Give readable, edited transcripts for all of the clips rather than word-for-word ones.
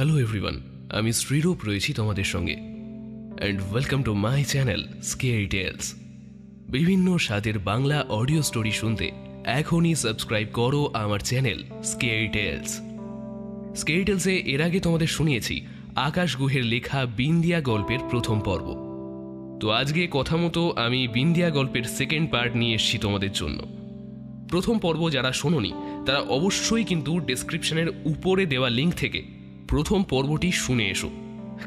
Hello everyone, আমি শ্রীরূপ রয়েছি তোমাদের সঙ্গে and welcome to my channel scary tales. বিভিন্ন স্বাদের বাংলা অডিও স্টোরি শুনতে এখনই সাবস্ক্রাইব করো আমার চ্যানেল স্কেয়ারি টেলস। স্কেয়ারি টেলসে এর আগে তোমাদের শুনিয়েছি আকাশ গুহের লেখা বিন্দিয়া গল্পের প্রথম পর্ব। তো আজকে কথা মতো আমি বিন্দিয়া গল্পের সেকেন্ড পার্ট নিয়ে এসেছি তোমাদের জন্য। প্রথম পর্ব যারা শোনোনি তারা অবশ্যই কিন্তু ডেসক্রিপশনের উপরে দেওয়া লিঙ্ক থেকে প্রথম পর্বটি শুনে এসো,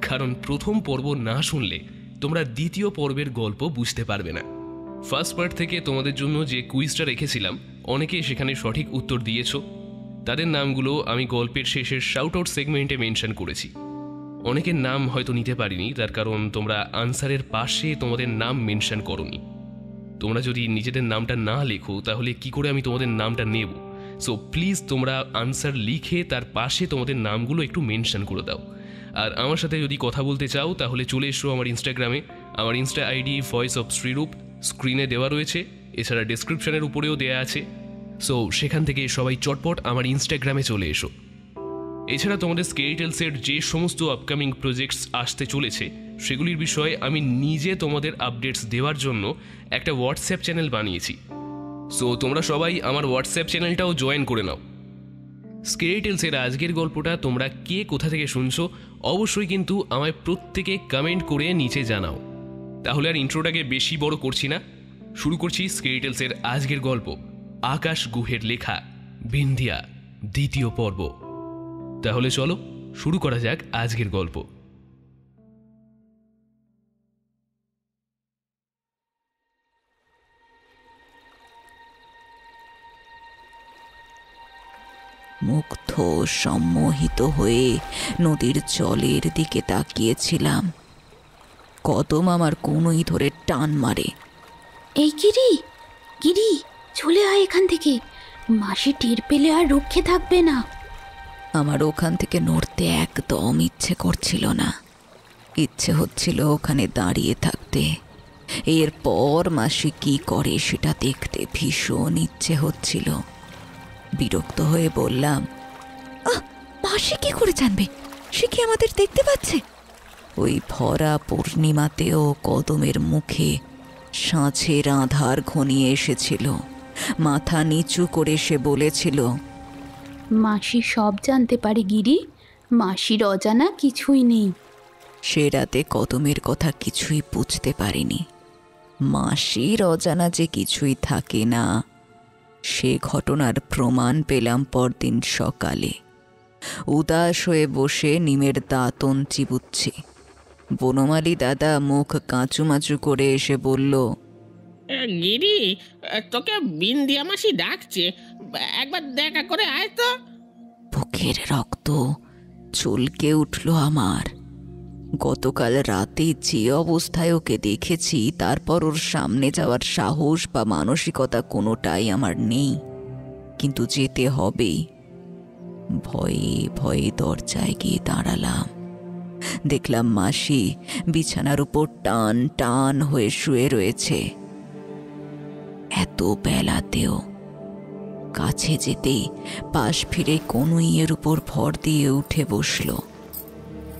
কারণ প্রথম পর্ব না শুনলে তোমরা দ্বিতীয় পর্বের গল্প বুঝতে পারবে না। ফার্স্ট পার্ট থেকে তোমাদের জন্য যে কুইজটা রেখেছিলাম অনেকে সেখানে সঠিক উত্তর দিয়েছো। তাদের নামগুলো আমি গল্পের শেষের শাউট আউট সেগমেন্টে মেনশন করেছি। অনেকের নাম হয়তো নিতে পারিনি, তার কারণ তোমরা আনসারের পাশে তোমাদের নাম মেনশন করোনি। তোমরা যদি নিজেদের নামটা না লেখো তাহলে কি করে আমি তোমাদের নামটা নেব? সো প্লিজ তোমরা আনসার লিখে তার পাশে তোমাদের নামগুলো একটু মেনশন করে দাও। আর আমার সাথে যদি কথা বলতে চাও তাহলে চলে এসো আমার ইনস্টাগ্রামে। আমার Insta ID voice of Shrirup স্ক্রিনে দেওয়া রয়েছে, এছাড়া ডেসক্রিপশনের উপরেও দেওয়া আছে। সো সেখান থেকে সবাই চটপট আমার ইনস্টাগ্রামে চলে এসো। এছাড়া তোমাদের স্কেয়ারি টেলসের যে সমস্ত আপকামিং প্রজেক্টস আসতে চলেছে সেগুলির বিষয়ে আমি নিজে তোমাদের আপডেটস দেওয়ার জন্য একটা হোয়াটসঅ্যাপ চ্যানেল বানিয়েছি। সো তোমরা সবাই আমার হোয়াটসঅ্যাপ চ্যানেলটাও জয়েন করে নাও। স্কেয়ারি টেলসের আজকের গল্পটা তোমরা কে কোথা থেকে শুনছো অবশ্যই কিন্তু আমায় প্রত্যেকে কমেন্ট করে নিচে জানাও। তাহলে আর ইন্ট্রোটাকে বেশি বড় করছি না, শুরু করছি স্কেয়ারি টেলসের আজকের গল্প আকাশ গুহের লেখা বিন্দিয়া দ্বিতীয় পর্ব। তাহলে চলো শুরু করা যাক আজকের গল্প। মুগ্ধ সম্মোহিত হয়ে নদীর জলের দিকে তাকিয়েছিলাম। কদম আমার কোনোই ধরে টান মারে। এই গিরি গিরি, চলে আয় এখান থেকে, মাসি টের পেলে আর রক্ষে থাকবে না। আমার ওখান থেকে নড়তে একদম ইচ্ছে করছিল না। ইচ্ছে হচ্ছিল ওখানে দাঁড়িয়ে থাকতে। এরপর মাসি কি করে সেটা দেখতে ভীষণ ইচ্ছে হচ্ছিল। বিরক্ত হয়ে বললাম, মাসি কি করে জানবে? সে কি আমাদের দেখতে পাচ্ছে? ওই ভরা পূর্ণিমাতেও কদমের মুখে সাঁঝের আধার ঘনিয়ে এসেছিল। মাথা নিচু করে সে বলেছিল, মাসি সব জানতে পারে গিরি, মাসির অজানা কিছুই নেই। সে রাতে কদমের কথা কিছুই বুঝতে পারিনি। মাসির অজানা যে কিছুই থাকে না সে ঘটনার প্রমাণ পেলাম পরদিন সকালে। উদাস হয়ে বসে নিমের দাঁতন চিবুচ্ছি। বনমালী দাদা মুখ কাঁচুমাচু করে এসে বলল, গিরি, তোকে বিন্দিয়া মাসি ডাকছে, একবার দেখা করে আয় তো। বুকের রক্ত চুলকে উঠল আমার। গতকাল রাতে যে অবস্থায় ওকে দেখেছি তারপর ওর সামনে যাওয়ার সাহস বা মানসিকতা কোনোটাই আমার নেই, কিন্তু যেতে হবেই। ভয়ে ভয়ে দরজায় গিয়ে দাঁড়ালাম। দেখলাম মাসি বিছানার উপর টান টান হয়ে শুয়ে রয়েছে। এত বেলাতেও কাছে যেতেই পাশ ফিরে কনুইয়ের উপর ভর দিয়ে উঠে বসল।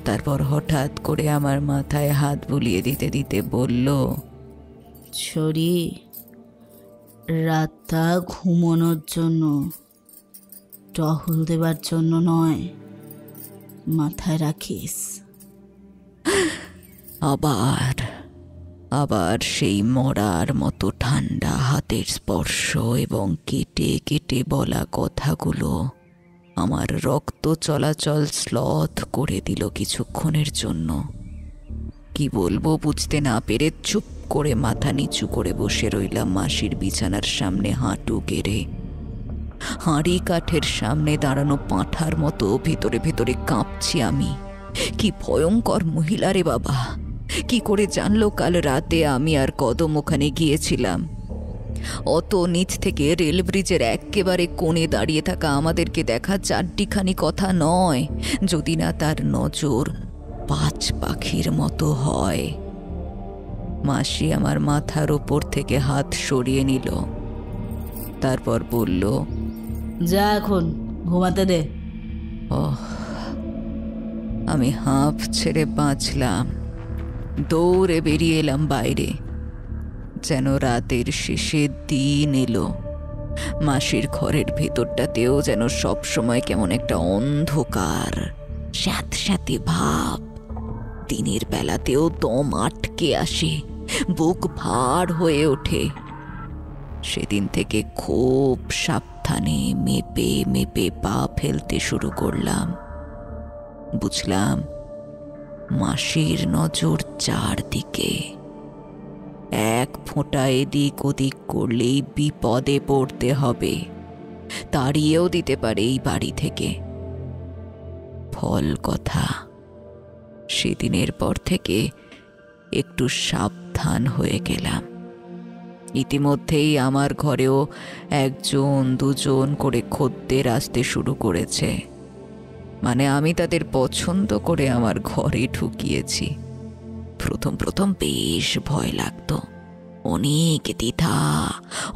তারপর হঠাৎ করে আমার মাথায় হাত বুলিয়ে দিতে দিতে বলল, ছড়ি, রাতটা ঘুমানোর জন্য, টহল দেবার জন্য নয়, মাথায় রাখিস। আবার সেই মরার মতো ঠান্ডা হাতের স্পর্শ এবং কেটে কেটে বলা কথাগুলো আমার রক্ত চলাচল শ্লথ করে দিল কিছুক্ষণের জন্য। কি বলবো বুঝতে না পেরে চুপ করে মাথা নিচু করে বসে রইলাম মাসির বিছানার সামনে হাঁটু গেড়ে। হাঁড়ি কাঠের সামনে দাঁড়ানো পাঁঠার মতো ভেতরে ভেতরে কাঁপছি আমি। কি ভয়ঙ্কর মহিলা রে বাবা! কি করে জানলো কাল রাতে আমি আর কদম ওখানে গিয়েছিলাম? অত নিচ থেকে রেল ব্রিজের একেবারে কোণে দাঁড়িয়ে থাকা আমাদেরকে দেখা চারটিখানি কথা নয়, যদি না তার নজর পাঁচ পাখির মতো হয়। মাসি আমার মাথার ওপর থেকে হাত সরিয়ে নিল, তারপর বলল, যা এখন ঘুমাতে দে। আমি হাঁপ ছেড়ে বাঁচলাম, দৌড়ে বেরিয়ে এলাম বাইরে। যেন রাতের শেষে দিন এলো। মাসির ঘরের ভেতরটাতেও যেন সব সময় কেমন একটা অন্ধকার, স্যাঁতস্যাঁতে ভাব। দিনের বেলাতেও দম আটকে আসে, বুক ভার হয়ে ওঠে। সেদিন থেকে খুব সাবধানে মেপে মেপে পা ফেলতে শুরু করলাম। বুঝলাম মাসির নজর চারদিকে। এক ফোঁটা এদিক ওদিক করলেই বিপদে পড়তে হবে, তাড়িয়েও দিতে পারে এই বাড়ি থেকে। ফল কথা, সেদিনের পর থেকে একটু সাবধান হয়ে গেলাম। ইতিমধ্যেই আমার ঘরেও 1-2জন করে খদ্দের আসতে শুরু করেছে। মানে আমি তাদের পছন্দ করে আমার ঘরে ঢুকিয়েছি। প্রথম প্রথম বেশ ভয় লাগতো, অনেক দ্বিধা,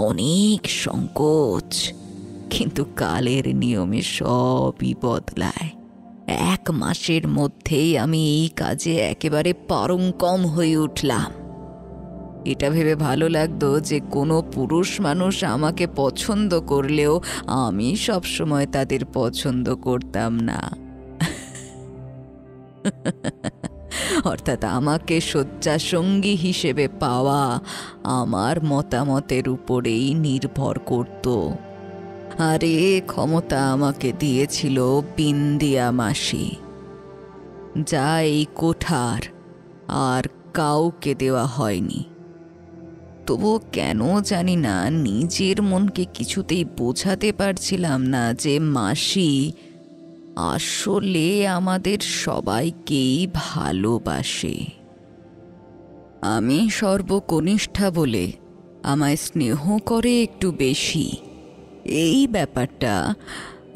অনেক সংকোচ। কিন্তু কালের নিয়মে সবই বদলায়। 1 মাসের মধ্যেই আমি এই কাজে একেবারে পারঙ্গম হয়ে উঠলাম। এটা ভেবে ভালো লাগতো যে কোনো পুরুষ মানুষ আমাকে পছন্দ করলেও আমি সবসময় তাদের পছন্দ করতাম না। অর্থাৎ আমাকে শয্যাসঙ্গী হিসেবে পাওয়া আমার মতামতের উপরেই নির্ভর করত। আর এ ক্ষমতা আমাকে দিয়েছিল বিন্দিয়া মাসি, যা এই কোঠার আর কাউকে দেওয়া হয়নি। তবু কেন জানি না নিজের মনকে কিছুতেই বোঝাতে পারছিলাম না যে মাসি আসলে আমাদের সবাইকেই ভালোবাসে। আমি সর্বকনিষ্ঠা বলে আমায় স্নেহ করে একটু বেশি, এই ব্যাপারটা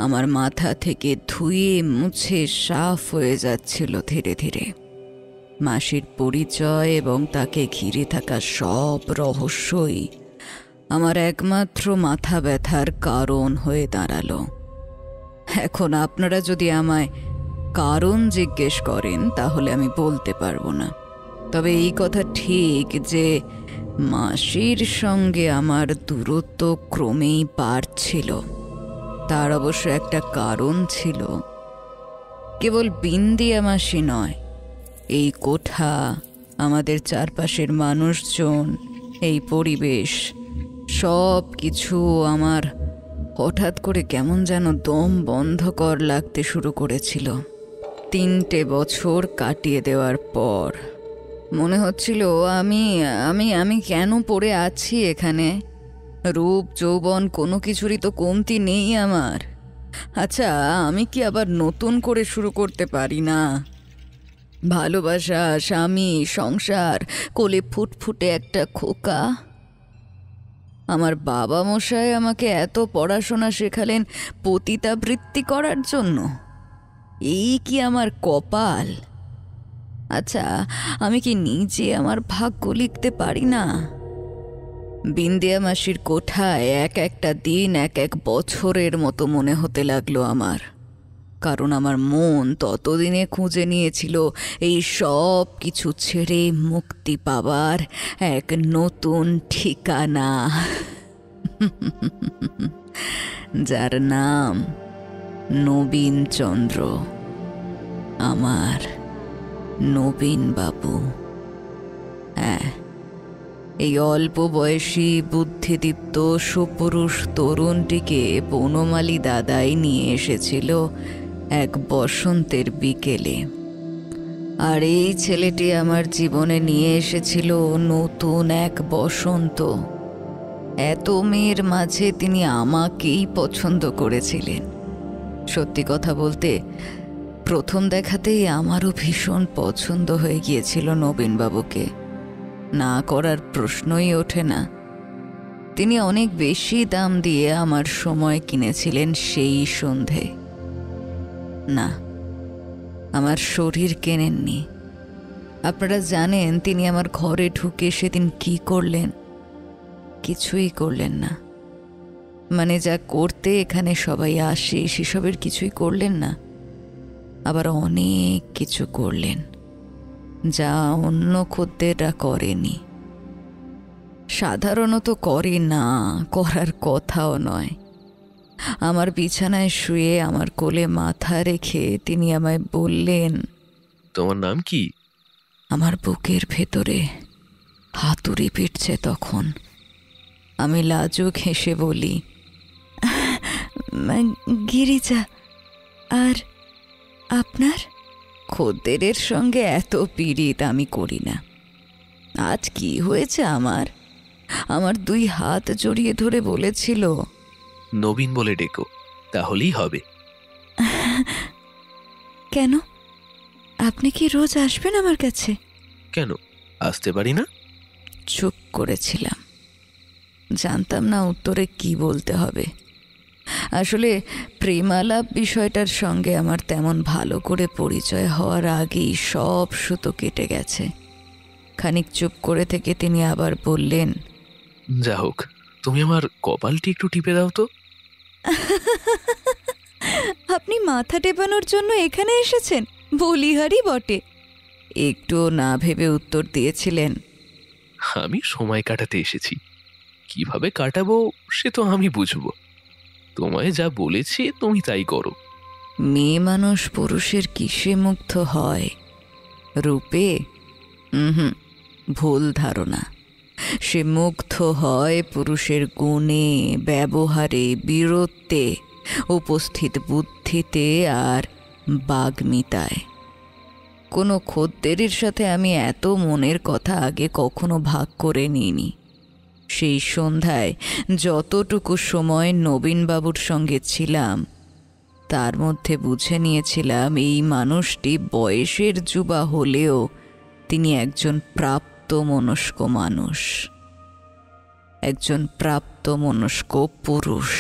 আমার মাথা থেকে ধুয়ে মুছে সাফ হয়ে যাচ্ছিল ধীরে ধীরে। মাসির পরিচয় এবং তাকে ঘিরে থাকা সব রহস্যই আমার একমাত্র মাথা ব্যথার কারণ হয়ে দাঁড়ালো। এখন আপনারা যদি আমায় কারণ জিজ্ঞেস করেন তাহলে আমি বলতে পারবো না। তবে এই কথা ঠিক যে মাসির সঙ্গে আমার দূরত্ব ক্রমেই বাড়ছিল। তার অবশ্য একটা কারণ ছিল। কেবল বিন্দিয়া মাসি নয়, এই কোঠা, আমাদের চারপাশের মানুষজন, এই পরিবেশ, সব কিছু আমার হঠাৎ করে কেমন যেন দম বন্ধকর লাগতে শুরু করেছিল। 3টে বছর কাটিয়ে দেওয়ার পর মনে হচ্ছিল আমি আমি আমি কেন পড়ে আছি এখানে। রূপ যৌবন কোনো কিছুরই তো কমতি নেই আমার। আচ্ছা, আমি কি আবার নতুন করে শুরু করতে পারি না? ভালোবাসা, স্বামী, সংসার, কোলে ফুটফুটে একটা খোকা। আমার বাবা মশাই আমাকে এত পড়াশোনা শেখালেন পতিতাবৃত্তি করার জন্য। এই কি আমার কপাল? আচ্ছা, আমি কি নিজে আমার ভাগ্য লিখতে পারি না? বিন্দিয়া মাসির কোঠায় একটা দিন এক বছরের মতো মনে হতে লাগলো আমার। কারণ আমার মন ততদিনে খুঁজে নিয়েছিল এই সব কিছু ছেড়ে মুক্তি পাবার এক নতুন ঠিকানা, যার নাম নবীন চন্দ্র, আমার নবীন বাবু। হ্যাঁ, এই অল্প বয়সী বুদ্ধিদীপ্ত সুপুরুষ তরুণটিকে বনমালী দাদাই নিয়ে এসেছিল এক বসন্তের বিকেলে। আর এই ছেলেটি আমার জীবনে নিয়ে এসেছিল নতুন এক বসন্ত। এত মেয়ের মাঝে তিনি আমাকেই পছন্দ করেছিলেন। সত্যি কথা বলতে, প্রথম দেখাতেই আমারও ভীষণ পছন্দ হয়ে গিয়েছিল নবীনবাবুকে। না করার প্রশ্নই ওঠে না। তিনি অনেক বেশি দাম দিয়ে আমার সময় কিনেছিলেন সেই সন্ধে। না, আমার শরীর কেনেননি। আপনারা জানেন তিনি আমার ঘরে ঢুকে সেদিন কি করলেন? কিছুই করলেন না। মানে যা করতে এখানে সবাই আসে সেসবের কিছুই করলেন না। আবার অনেক কিছু করলেন যা অন্য খদ্দেররা করেনি, সাধারণত করে না, করার কথাও নয়। আমার বিছানায় শুয়ে আমার কোলে মাথা রেখে তিনি আমায় বললেন, তোমার নাম কি? আমার বুকের ভেতরে হাতুড়ি পিটছে তখন। আমি লাজুক হেসে বলি, গিরিজা। আর আপনার? খদ্দেরের সঙ্গে এত পীড়িত আমি করি না। আজ কি হয়েছে আমার? আমার 2 হাত জড়িয়ে ধরে বলেছিল, নবীন বলে ডেকো, তাহলেই হবে। কেন? আপনি কি রোজ আসবেন আমার কাছে? কেন আসতে পারি না? চুপ করেছিলাম, জানতাম না উত্তরে কি বলতে হবে। আসলে প্রেমালাপ বিষয়টার সঙ্গে আমার তেমন ভালো করে পরিচয় হওয়ার আগেই সব সুতো কেটে গেছে। খানিক চুপ করে থেকে তিনি আবার বললেন, যা হোক, তুমি আমার কপালটি একটু টিপে দাও তো। আপনি মাথা টেপানোর জন্য এখানে এসেছেন? বলিহারি বটে। একটুও না ভেবে উত্তর দিয়েছিলেন, আমি সময় কাটাতে এসেছি, কিভাবে কাটাবো সে তো আমি বুঝবো। তোমায় যা বলেছি তুমি তাই করো। মেয়ে মানুষ পুরুষের কিসে মুগ্ধ হয়? রূপে? ভুল ধারণা। সে মুগ্ধ হয় পুরুষের গুণে, ব্যবহারে, বীরত্বে, উপস্থিত বুদ্ধিতে আর বাগ্মিতায়। কোনো খদ্দেরের সাথে আমি এত মনের কথা আগে কখনো ভাগ করে নিইনি। সেই সন্ধ্যায় যতটুকু সময় নবীনবাবুর সঙ্গে ছিলাম তার মধ্যে বুঝে নিয়েছিলাম এই মানুষটি বয়সের যুবা হলেও তিনি একজন প্রাপ্তমনস্ক মানুষ, একজন প্রাপ্তমনস্ক পুরুষ।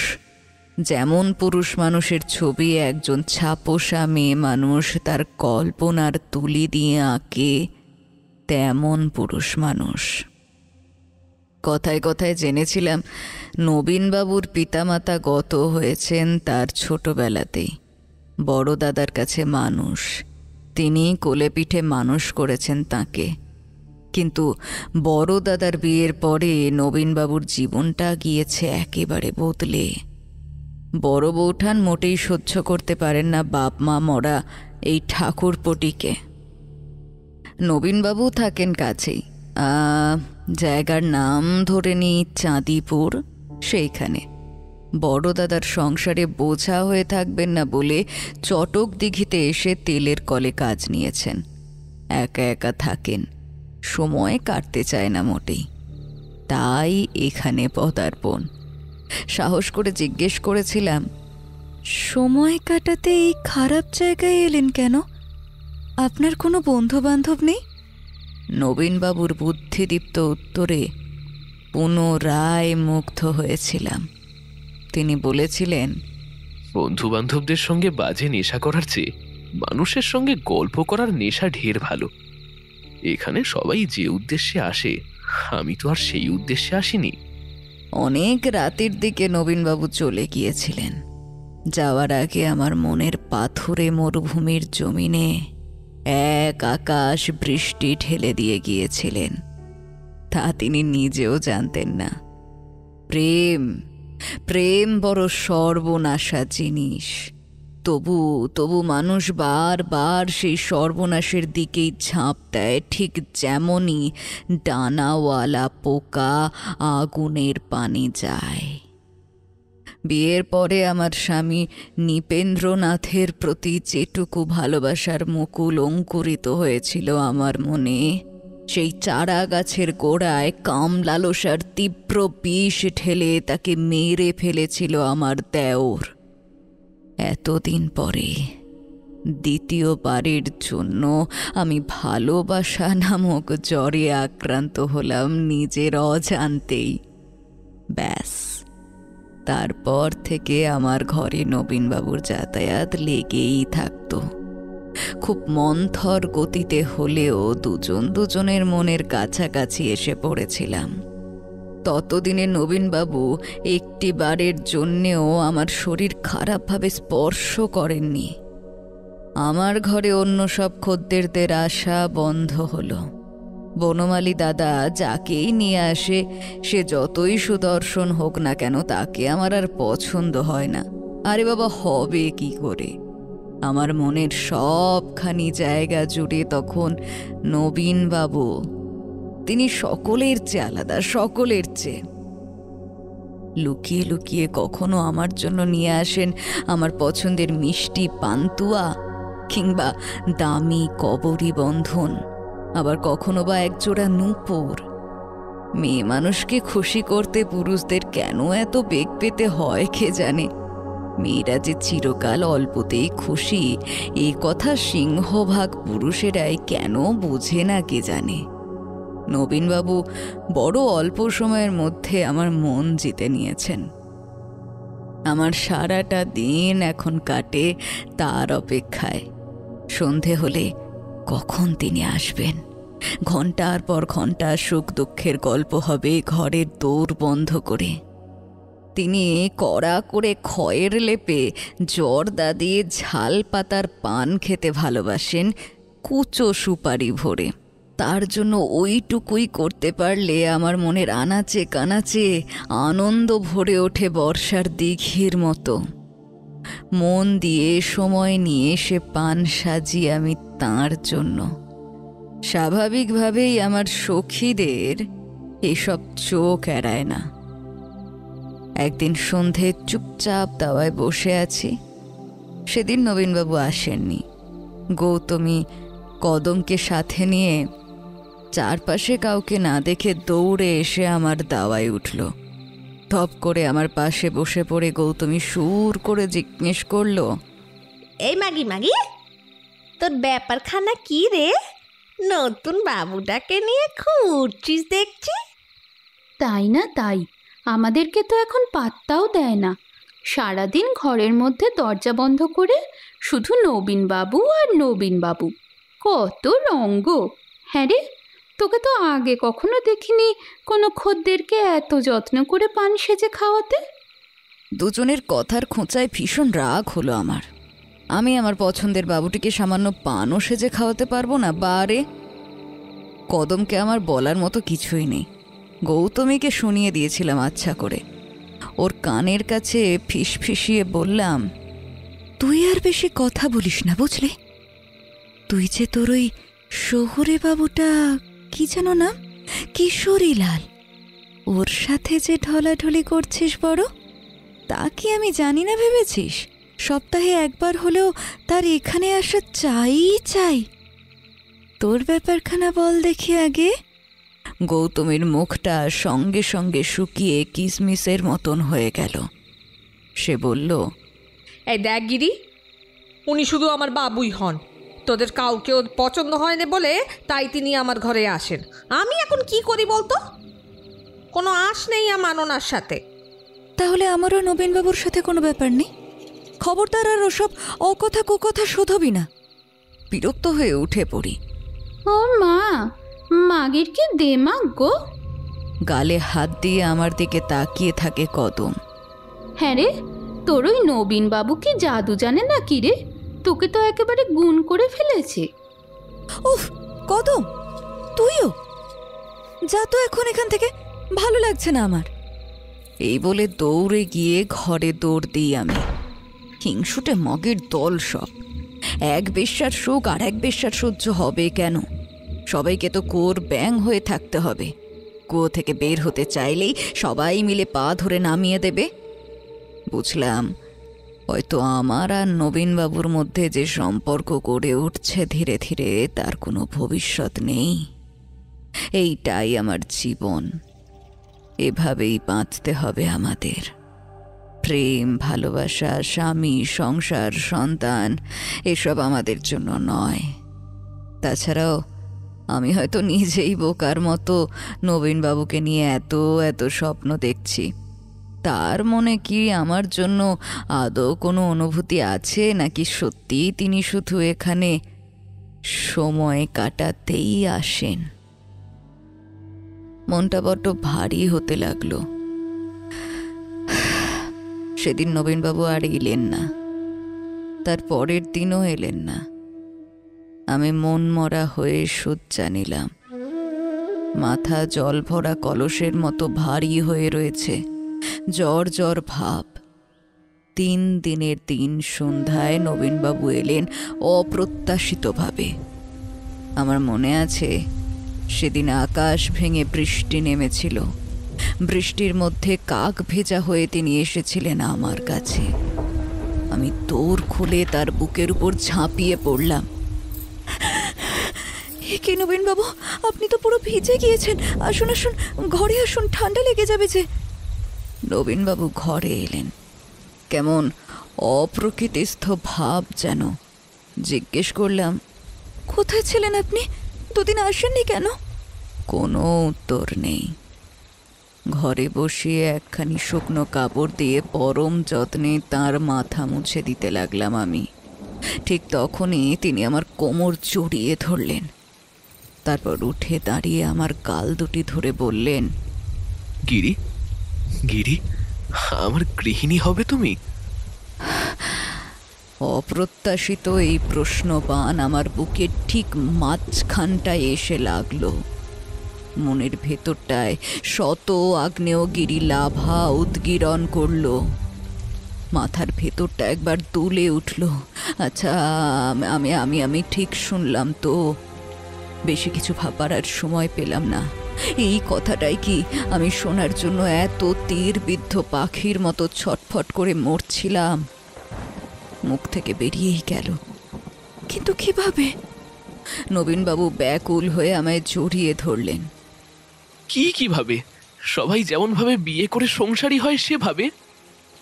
যেমন পুরুষ মানুষের ছবি একজন ছাপোষা মেয়ে মানুষ তার কল্পনার তুলি দিয়ে আঁকে, তেমন পুরুষ মানুষ। কথায় কথায় জেনেছিলাম নবীনবাবুর পিতামাতা গত হয়েছেন তার ছোটবেলাতেই। বড় দাদার কাছে মানুষ, তিনি কোলে পিঠে মানুষ করেছেন তাকে। কিন্তু বড় দাদার বিয়ের পরে নবীনবাবুর জীবনটা গিয়েছে একেবারে বদলে। বড় বৌঠান মোটেই সহ্য করতে পারেন না বাপ মা মরা এই ঠাকুরপটিকে। নবীনবাবু থাকেন কাছেই, জায়গার নাম ধরে নিই চাঁদিপুর, সেইখানে। বড় দাদার সংসারে বোঝা হয়ে থাকবেন না বলে চটক দিঘিতে এসে তেলের কলে কাজ নিয়েছেন। একা একা থাকেন, সময় কাটতে চায় না মোটেই, তাই এখানে পদার্পণ। সাহস করে জিজ্ঞেস করেছিলাম, সময় কাটাতে এই খারাপ জায়গায় এলেন কেন? আপনার কোনো বন্ধু বান্ধব নেই? নবীনবাবুর বুদ্ধিদীপ্ত উত্তরে পুনরায় মুগ্ধ হয়েছিলাম। তিনি বলেছিলেন, বন্ধু বান্ধবদের সঙ্গে বাজে নেশা করার চেয়ে মানুষের সঙ্গে গল্প করার নেশা ঢের ভালো। এখানে সবাই যে উদ্দেশ্যে আসে, আমি তো আর সেই উদ্দেশ্যে আসিনি। অনেক রাতের দিকে নবীনবাবু চলে গিয়েছিলেন। যাওয়ার আগে আমার মনের পাথুরে মরুভূমির জমিনে এক আকাশ বৃষ্টি ঢেলে দিয়ে গিয়েছিলেন, তা তিনি নিজেও জানতেন না। প্রেম, প্রেম বড় সর্বনাশা জিনিস। তবু মানুষ বারবার সেই সর্বনাশের দিকেই ঝাঁপ দেয়, ঠিক যেমনই ডানাওয়ালা পোকা আগুনের পানে যায়। বিয়ের পরে আমার স্বামী নৃপেন্দ্রনাথের প্রতি যেটুকু ভালোবাসার মুকুল অঙ্কুরিত হয়েছিল আমার মনে, সেই চারা গাছের গোড়ায় কাম লালসার তীব্র বিষ ঢেলে তাকে মেরে ফেলেছিল আমার দেওর। এতদিন পরে দ্বিতীয়বারের জন্য আমি ভালোবাসা নামক জ্বরে আক্রান্ত হলাম নিজের অজান্তেই। ব্যাস, তারপর থেকে আমার ঘরে নবীনবাবুর যাতায়াত লেগেই থাকত। খুব মন্থর গতিতে হলেও দুজনের মনের কাছাকাছি এসে পড়েছিলাম। ততদিনে নবীনবাবু একটি বারের জন্যেও আমার শরীর খারাপভাবে স্পর্শ করেননি। আমার ঘরে অন্য সব খদ্দেরদের আসা বন্ধ হলো। বনমালী দাদা যাকেই নিয়ে আসে, সে যতই সুদর্শন হোক না কেন, তাকে আমার আর পছন্দ হয় না। আরে বাবা, হবে কি করে? আমার মনের সবখানি জায়গা জুড়ে তখন নবীন বাবু। তিনি সকলের চেয়ে আলাদা, সকলের চেয়ে। লুকিয়ে লুকিয়ে কখনো আমার জন্য নিয়ে আসেন আমার পছন্দের মিষ্টি পান্তুয়া কিংবা দামি কবরী বন্ধন, আবার কখনো বা একজোড়া নূপুর। মেয়ে মানুষকে খুশি করতে পুরুষদের কেন এত বেগ পেতে হয় কে জানে। মেয়েরা যে চিরকাল অল্পতেই খুশি, এই কথা সিংহভাগ পুরুষেরাই কেন বোঝে না কে জানে। নবীনবাবু বড় অল্প সময়ের মধ্যে আমার মন জিতে নিয়েছেন। আমার সারাটা দিন এখন কাটে তার অপেক্ষায়। সন্ধে হলে কখন তিনি আসবেন, ঘন্টার পর ঘন্টা সুখ দুঃখের গল্প হবে ঘরের দৌড় বন্ধ করে। তিনি কড়া করে খয়ের লেপে জর্দা দিয়ে ঝাল পাতার পান খেতে ভালোবাসেন, কুচো সুপারি ভরে। তার জন্য ওইটুকুই করতে পারলে আমার মনের আনাচে কানাচে আনন্দ ভরে ওঠে বর্ষার দিঘির মতো। মন দিয়ে সময় নিয়ে সে পান সাজিয়ে আমি তাঁর জন্য। স্বাভাবিকভাবেই আমার সখীদের এসব চোখ এড়ায় না। একদিন সন্ধে চুপচাপ দাওয়ায় বসে আছি। সেদিন নবীনবাবু আসেননি। গৌতমী কদমকে সাথে নিয়ে চারপাশে কাউকে না দেখে দৌড়ে এসে আমার দাওয়ায় উঠল। ধপ করে আমার পাশে বসে পড়ে গৌতমী সুর করে জিজ্ঞেস করল, এই মাগি মাগি, তোর ব্যাপারখানা কি রে? নতুন বাবুটাকে নিয়ে ঘুরছিস দেখছি। তাই না তাই, আমাদেরকে তো এখন পাত্তাও দেয় না। সারাদিন ঘরের মধ্যে দরজা বন্ধ করে শুধু নবীনবাবু আর নবীনবাবু। কত রঙ্গ! হ্যাঁ রে, তোকে তো আগে কখনো দেখিনি কোনো খদ্দেরকে এত যত্ন করে পান সেজে খাওয়াতে। দুজনের কথার খোঁচায় ভীষণ রাগ হলো আমার। আমি আমার পছন্দের বাবুটিকে সামান্য পানও সেজে খাওয়াতে পারবো না? বারে, কদমকে আমার বলার মতো কিছুই নেই। গৌতমীকে শুনিয়ে দিয়েছিলাম আচ্ছা করে। ওর কানের কাছে ফিসফিসিয়ে বললাম, তুই আর বেশি কথা বলিস না বুঝলি? তুই যে তোর ওই শহুরে বাবুটা, কি যেন নাম, কিশোরীলাল, ওর সাথে যে ঢলাঢলি করছিস বড়, তা কি আমি জানি না ভেবেছিস? সপ্তাহে একবার হলেও তার এখানে আসা চাই চাই। তোর ব্যাপারখানা বল দেখি আগে। গৌতমের মুখটা সঙ্গে সঙ্গে শুকিয়ে কিসমিসের মতন হয়ে গেল। সে বলল, এই দেখ গিরি, উনি শুধু আমার বাবুই হন। তোদের কাউকেও পছন্দ হয়নি বলে তাই তিনি আমার ঘরে আসেন। আমি এখন কি করি বলতো? কোনো আশ নেই আমার ওনার সাথে। তাহলে আমারও নবীনবাবুর সাথে কোনো ব্যাপার নেই? খবরদার আর ওসব অকথা কুকথা শোধবি না। বিরক্ত হয়ে উঠে পড়ি। ও মা, মাগির কি দেমাগ গো! গালে হাত দিয়ে আমার দিকে তাকিয়ে থাকে কদম। হ্যাঁ রে, তোর ওই নবীনবাবু কি জাদু জানে না কি রে? তোকে তো একেবারে গুণ করে ফেলেছে। উফ কদম, তুইও যা তো এখন এখান থেকে, ভালো লাগছে না আমার। এই বলে দৌড়ে গিয়ে ঘরে দৌড় দিই আমি। হিংসুটে মগের দল সব। এক বেশ্যার সুখ আর এক বেশ্যার সহ্য হবে কেন? সবাইকে তো কোর ব্যাং হয়ে থাকতে হবে। কুয়ো থেকে বের হতে চাইলেই সবাই মিলে পা ধরে নামিয়ে দেবে। বুঝলাম, হয়তো আমার আর নবীনবাবুর মধ্যে যে সম্পর্ক গড়ে উঠছে ধীরে ধীরে, তার কোনো ভবিষ্যৎ নেই। এইটাই আমার জীবন, এভাবেই বাঁচতে হবে আমাদের। প্রেম, ভালোবাসা, স্বামী, সংসার, সন্তান এসব আমাদের জন্য নয়। তাছাড়াও আমি হয়তো নিজেই বোকার মতো নবীনবাবুকে নিয়ে এত এত স্বপ্ন দেখছি। তার মনে কি আমার জন্য আদৌ কোনো অনুভূতি আছে, নাকি সত্যিই তিনি শুধু এখানে সময় কাটাতেই আসেন? মনটা বড্ড ভারী হতে লাগলো। সেদিন নবীনবাবু আর এলেন না। তার পরের দিনও এলেন না। আমি মন মরা হয়ে শয্যা নিলাম। মাথা জল ভরা কলসের মতো ভারী হয়ে রয়েছে, জ্বর জ্বর ভাব। 3 দিনের দিন সন্ধ্যায় নবীনবাবু এলেন অপ্রত্যাশিতভাবে। আমার মনে আছে সেদিন আকাশ ভেঙে বৃষ্টি নেমেছিল। বৃষ্টির মধ্যে কাক ভেজা হয়ে তিনি এসেছিলেন আমার কাছে। আমি দৌড় খুলে তার বুকের উপর ঝাঁপিয়ে পড়লাম। কি নবীনবাবু, আপনি তো পুরো ভিজে গিয়েছেন, আসুন আসুন, ঘরে আসুন, ঠান্ডা লেগে যাবে যে। নবীনবাবু ঘরে এলেন, কেমন অপ্রকৃতিস্থ ভাব যেন। জিজ্ঞেস করলাম, কোথায় ছিলেন আপনি? 2 দিন আসেননি কেন? কোনো উত্তর নেই। ঘরে বসিয়ে একখানি শুকনো কাপড় দিয়ে পরম যত্নে তার মাথা মুছে দিতে লাগলাম আমি। ঠিক তখনই তিনি আমার কোমর জড়িয়ে ধরলেন। তারপর উঠে দাঁড়িয়ে আমার গাল দুটি ধরে বললেন, গিরি, গিরি, আমার গৃহিণী হবে তুমি? অপ্রত্যাশিত এই প্রশ্নবাণ আমার বুকের ঠিক মাঝখানটায় এসে লাগলো। মনের ভেতরটায় শত আগ্নেয়গিরি লাভা উদ্গীরণ করলো। মাথার ভেতরটা একবার দুলে উঠল। আচ্ছা, আমি আমি আমি ঠিক শুনলাম তো? বেশি কিছু ভাবার আর সময় পেলাম না। এই কথাটাই কি আমি শোনার জন্য এত তীরবিদ্ধ পাখির মতো ছটফট করে মরছিলাম? মুখ থেকে বেরিয়েই গেল, কিন্তু কিভাবে? নবীনবাবু ব্যাকুল হয়ে আমায় জড়িয়ে ধরলেন। কিভাবে? সবাই যেমন ভাবে বিয়ে করে সংসারী হয় সেভাবে?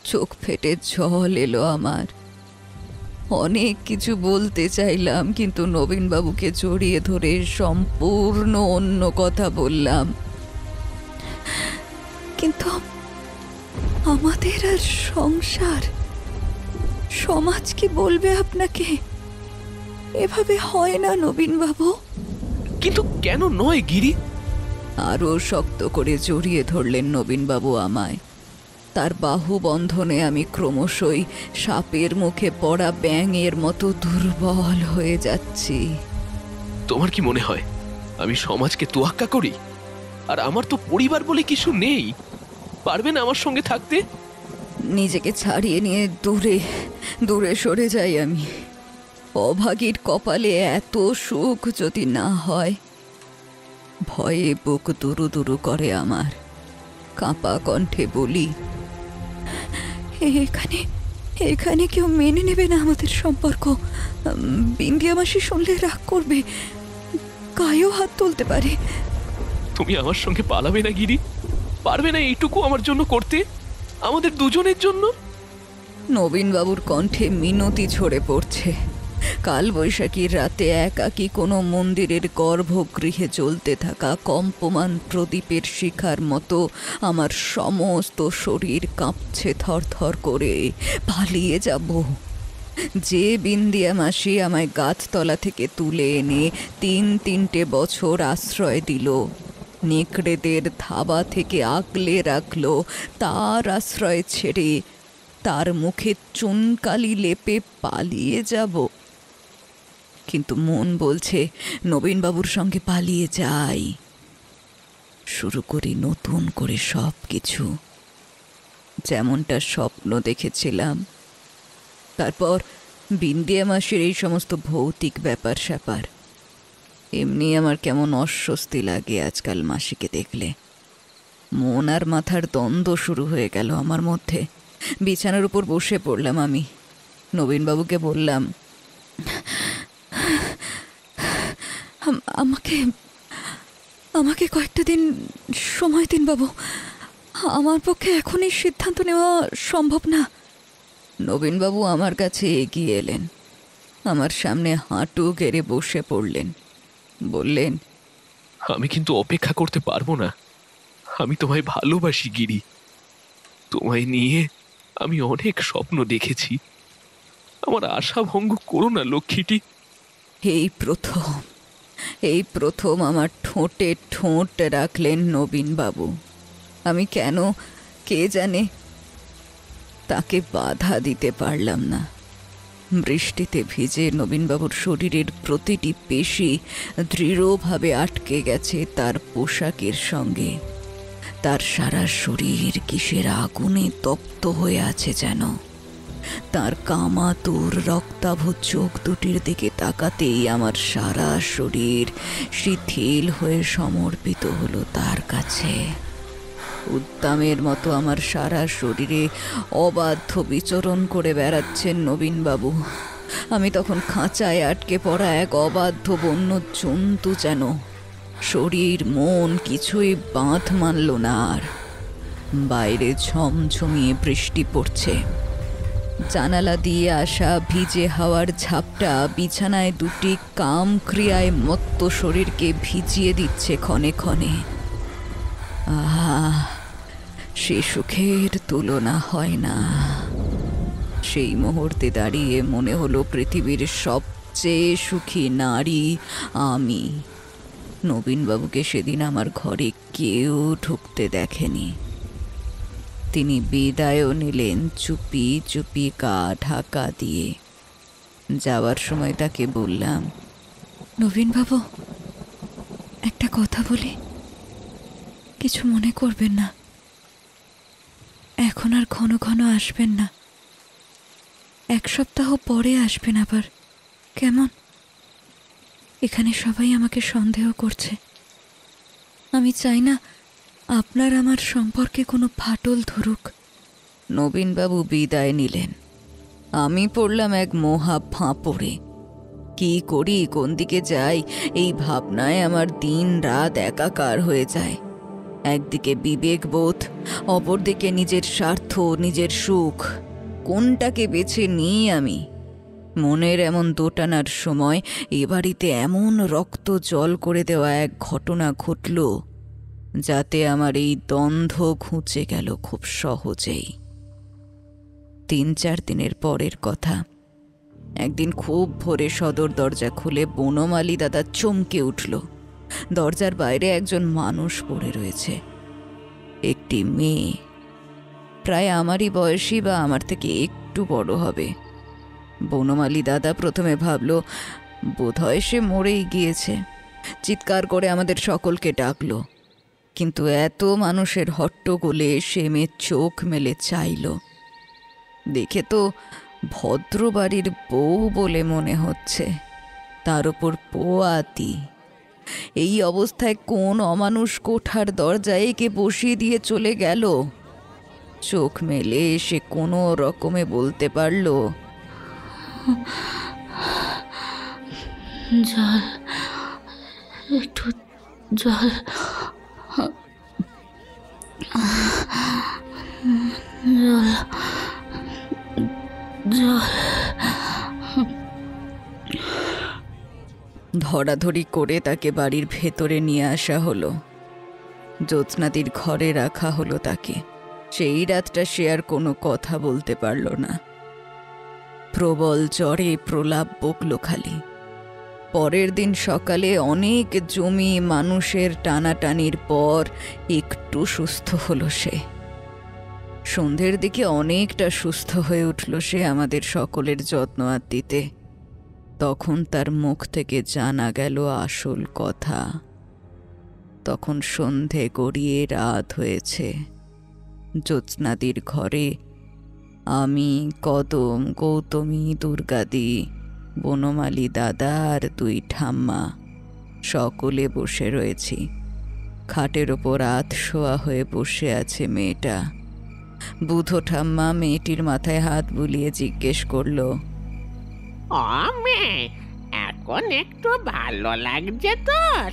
চোখ ফেটে জল এলো আমার। অনেক কিছু বলতে চাইলাম, কিন্তু নবীনবাবুকে জড়িয়ে ধরে সম্পূর্ণ অন্য কথা বললাম। কিন্তু আমাদের আর সংসার, সমাজ কি বলবে আপনাকে? এভাবে হয় না নবীনবাবু। কিন্তু কেন নয় গিরি? আরো শক্ত করে জড়িয়ে ধরলেন নবীনবাবু আমায়। তার বাহু বন্ধনে আমি ক্রমশই সাপের মুখে পড়া ব্যাঙের মতো দুর্বল হয়ে যাচ্ছি। তোমার কি মনে হয় আমি সমাজকে তোয়াক্কা করি? আর আমার তো পরিবার বলে কিছু নেই। পারবে না আমার সঙ্গে থাকতে? নিজেকে ছাড়িয়ে নিয়ে দূরে দূরে সরে যাই আমি। অভাগীর কপালে এত সুখ যদি না হয়। ভয়ে বুক দুরু দুরু করে আমার। কাঁপা কণ্ঠে বলি, এখানে এখানে কেউ মেনে নেবে না আমাদের সম্পর্ক। বিন্দিয়া মাসি শুনলে রাগ করবে, গায়েও হাত তুলতে পারে। তুমি আমার সঙ্গে পালাবে না গিরি? পারবে না এইটুকু আমার জন্য করতে, আমাদের দুজনের জন্য? নবীনবাবুর কণ্ঠে মিনতি ঝরে পড়ছে। কাল বৈশাখীর রাতে একাকী কোনো মন্দিরের গর্ভগৃহে জ্বলতে থাকা কম্পমান প্রদীপের শিখার মতো আমার সমস্ত শরীর কাঁপছে থরথর করে। পালিয়ে যাব। যে বিন্দিয়া মাসি আমায় গাছতলা থেকে তুলে এনে 3 বছর আশ্রয় দিল, নেকড়েদের থাবা থেকে আগলে রাখলো, তার আশ্রয় ছেড়ে তার মুখে চুনকালি লেপে পালিয়ে যাব? কিন্তু মন বলছে নবীনবাবুর সঙ্গে পালিয়ে যাই। শুরু করি নতুন করে সব কিছু, যেমনটা স্বপ্ন দেখেছিলাম। তারপর বিন্দিয়া মাসির এই সমস্ত ভৌতিক ব্যাপার স্যাপার। এমনি আমার কেমন অস্বস্তি লাগে আজকাল মাসিকে দেখলে। মন আর মাথার দ্বন্দ্ব শুরু হয়ে গেল আমার মধ্যে। বিছানার উপর বসে পড়লাম আমি। নবীনবাবুকে বললাম, আমাকে আমাকে কয়েকটা দিন সময় দিন বাবু। আমার পক্ষে এখনই সিদ্ধান্ত নেওয়া সম্ভব না। নবীনবাবু আমার কাছে এগিয়ে এলেন, আমার সামনে হাঁটু গেড়ে বসে পড়লেন। বললেন, আমি কিন্তু অপেক্ষা করতে পারবো না। আমি তোমায় ভালোবাসি গিরি। তোমায় নিয়ে আমি অনেক স্বপ্ন দেখেছি। আমার আশা ভঙ্গ করো না লক্ষ্মীটি। এই প্রথম আমার ঠোঁটে ঠোঁট রাখলেন নবীনবাবু। আমি কেন কে জানে তাকে বাধা দিতে পারলাম না। বৃষ্টিতে ভিজে নবীনবাবুর শরীরের প্রতিটি পেশি দৃঢ়ভাবে আটকে গেছে তার পোশাকের সঙ্গে। তার সারা শরীর কিসের আগুনে তপ্ত হয়ে আছে যেন। তার কামাতুর রক্তাভ চোখ দুটির দিকে তাকাতেই আমার সারা শরীর শিথিল হয়ে সমর্পিত হলো তার কাছে। উদ্দামের মতো আমার সারা শরীরে অবাধ্য বিচরণ করে বেড়াচ্ছেন নবীনবাবু। আমি তখন খাঁচায় আটকে পড়া এক অবাধ্য বন্য জন্তু যেন। শরীর মন কিছুই বাঁধ মানল না আর। বাইরে ঝমঝমিয়ে বৃষ্টি পড়ছে। জানালা দিয়ে আসা ভিজে হাওয়ার ঝাপটা বিছানায় দুটি কাম ক্রিয়ায় মত্ত শরীরকে ভিজিয়ে দিচ্ছে ক্ষণে ক্ষণে। আহা, সে সুখের তুলনা হয় না। সেই মুহূর্তে দাঁড়িয়ে মনে হলো পৃথিবীর সবচেয়ে সুখী নারী আমি। নবীনবাবুকে সেদিন আমার ঘরে কেউ ঢুকতে দেখেনি। তিনি বিদায়ও নিলেন চুপি চুপি গা ঢাকা দিয়ে। যাওয়ার সময় তাকে বললাম, নবীনবাবু, একটা কথা বলি, কিছু মনে করবেন না। এখন আর ঘন ঘন আসবেন না, 1 সপ্তাহ পরে আসবেন আবার, কেমন? এখানে সবাই আমাকে সন্দেহ করছে। আমি চাই না আপনার আমার সম্পর্কে কোনো ফাটল ধরুক। নবীনবাবু বিদায় নিলেন। আমি পড়লাম এক মহা ফাঁপড়ে। কি করি, কোন দিকে যাই, এই ভাবনায় আমার দিন রাত একাকার হয়ে যায়। একদিকে বিবেকবোধ, অপরদিকে নিজের স্বার্থ, নিজের সুখ। কোনটাকে বেছে নিই আমি? মনের এমন দোটানার সময় এ বাড়িতে এমন রক্ত জল করে দেওয়া এক ঘটনা ঘটল, যাতে আমার এই দ্বন্দ্ব ঘুচে গেল খুব সহজেই। 3-4 দিনের পরের কথা। একদিন খুব ভোরে সদর দরজা খুলে বনমালী দাদা চমকে উঠল। দরজার বাইরে একজন মানুষ পড়ে রয়েছে। একটি মেয়ে, প্রায় আমারই বয়সী বা আমার থেকে একটু বড় হবে। বনমালী দাদা প্রথমে ভাবল বোধহয় সে মরেই গিয়েছে। চিৎকার করে আমাদের সকলকে ডাকলো, কিন্তু এত মানুষের হট্টগোলে সে মেয়ে চোখ মেলে চাইল। দেখে তো ভদ্র বাড়ির বউ বলে মনে হচ্ছে, তার উপর পোয়াতি। এই অবস্থায় কোন অমানুষ কোঠার দরজায় একে বসিয়ে দিয়ে চলে গেল? চোখ মেলে সে কোনো রকমে বলতে পারল, জল, একটু জল, জল, জল। ধরাধরি করে তাকে বাড়ির ভেতরে নিয়ে আসা হলো। জ্যোৎস্নাদির ঘরে রাখা হলো তাকে। সেই রাতটা সে আর কোনো কথা বলতে পারল না। প্রবল জ্বরে প্রলাপ বকল খালি। পরের দিন সকালে অনেক জমি মানুষের টানাটানির পর একটু সুস্থ হলো সে। সন্ধ্যের দিকে অনেকটা সুস্থ হয়ে উঠল সে আমাদের সকলের যত্ন আর দিতে। তখন তার মুখ থেকে জানা গেল আসল কথা। তখন সন্ধে গড়িয়ে রাত হয়েছে। জ্যোৎস্নাদির ঘরে আমি, কদম, গৌতমী, দুর্গাদি, বনমালী দাদা আর 2 ঠাম্মা সকলে বসে রয়েছি। খাটের ওপর আধশোয়া হয়ে বসে আছে মেয়েটা। বুধো ঠাম্মা মেয়েটির মাথায় হাত বুলিয়ে জিজ্ঞেস করল, মেয়ে, এখন একটু ভালো লাগছে তোর?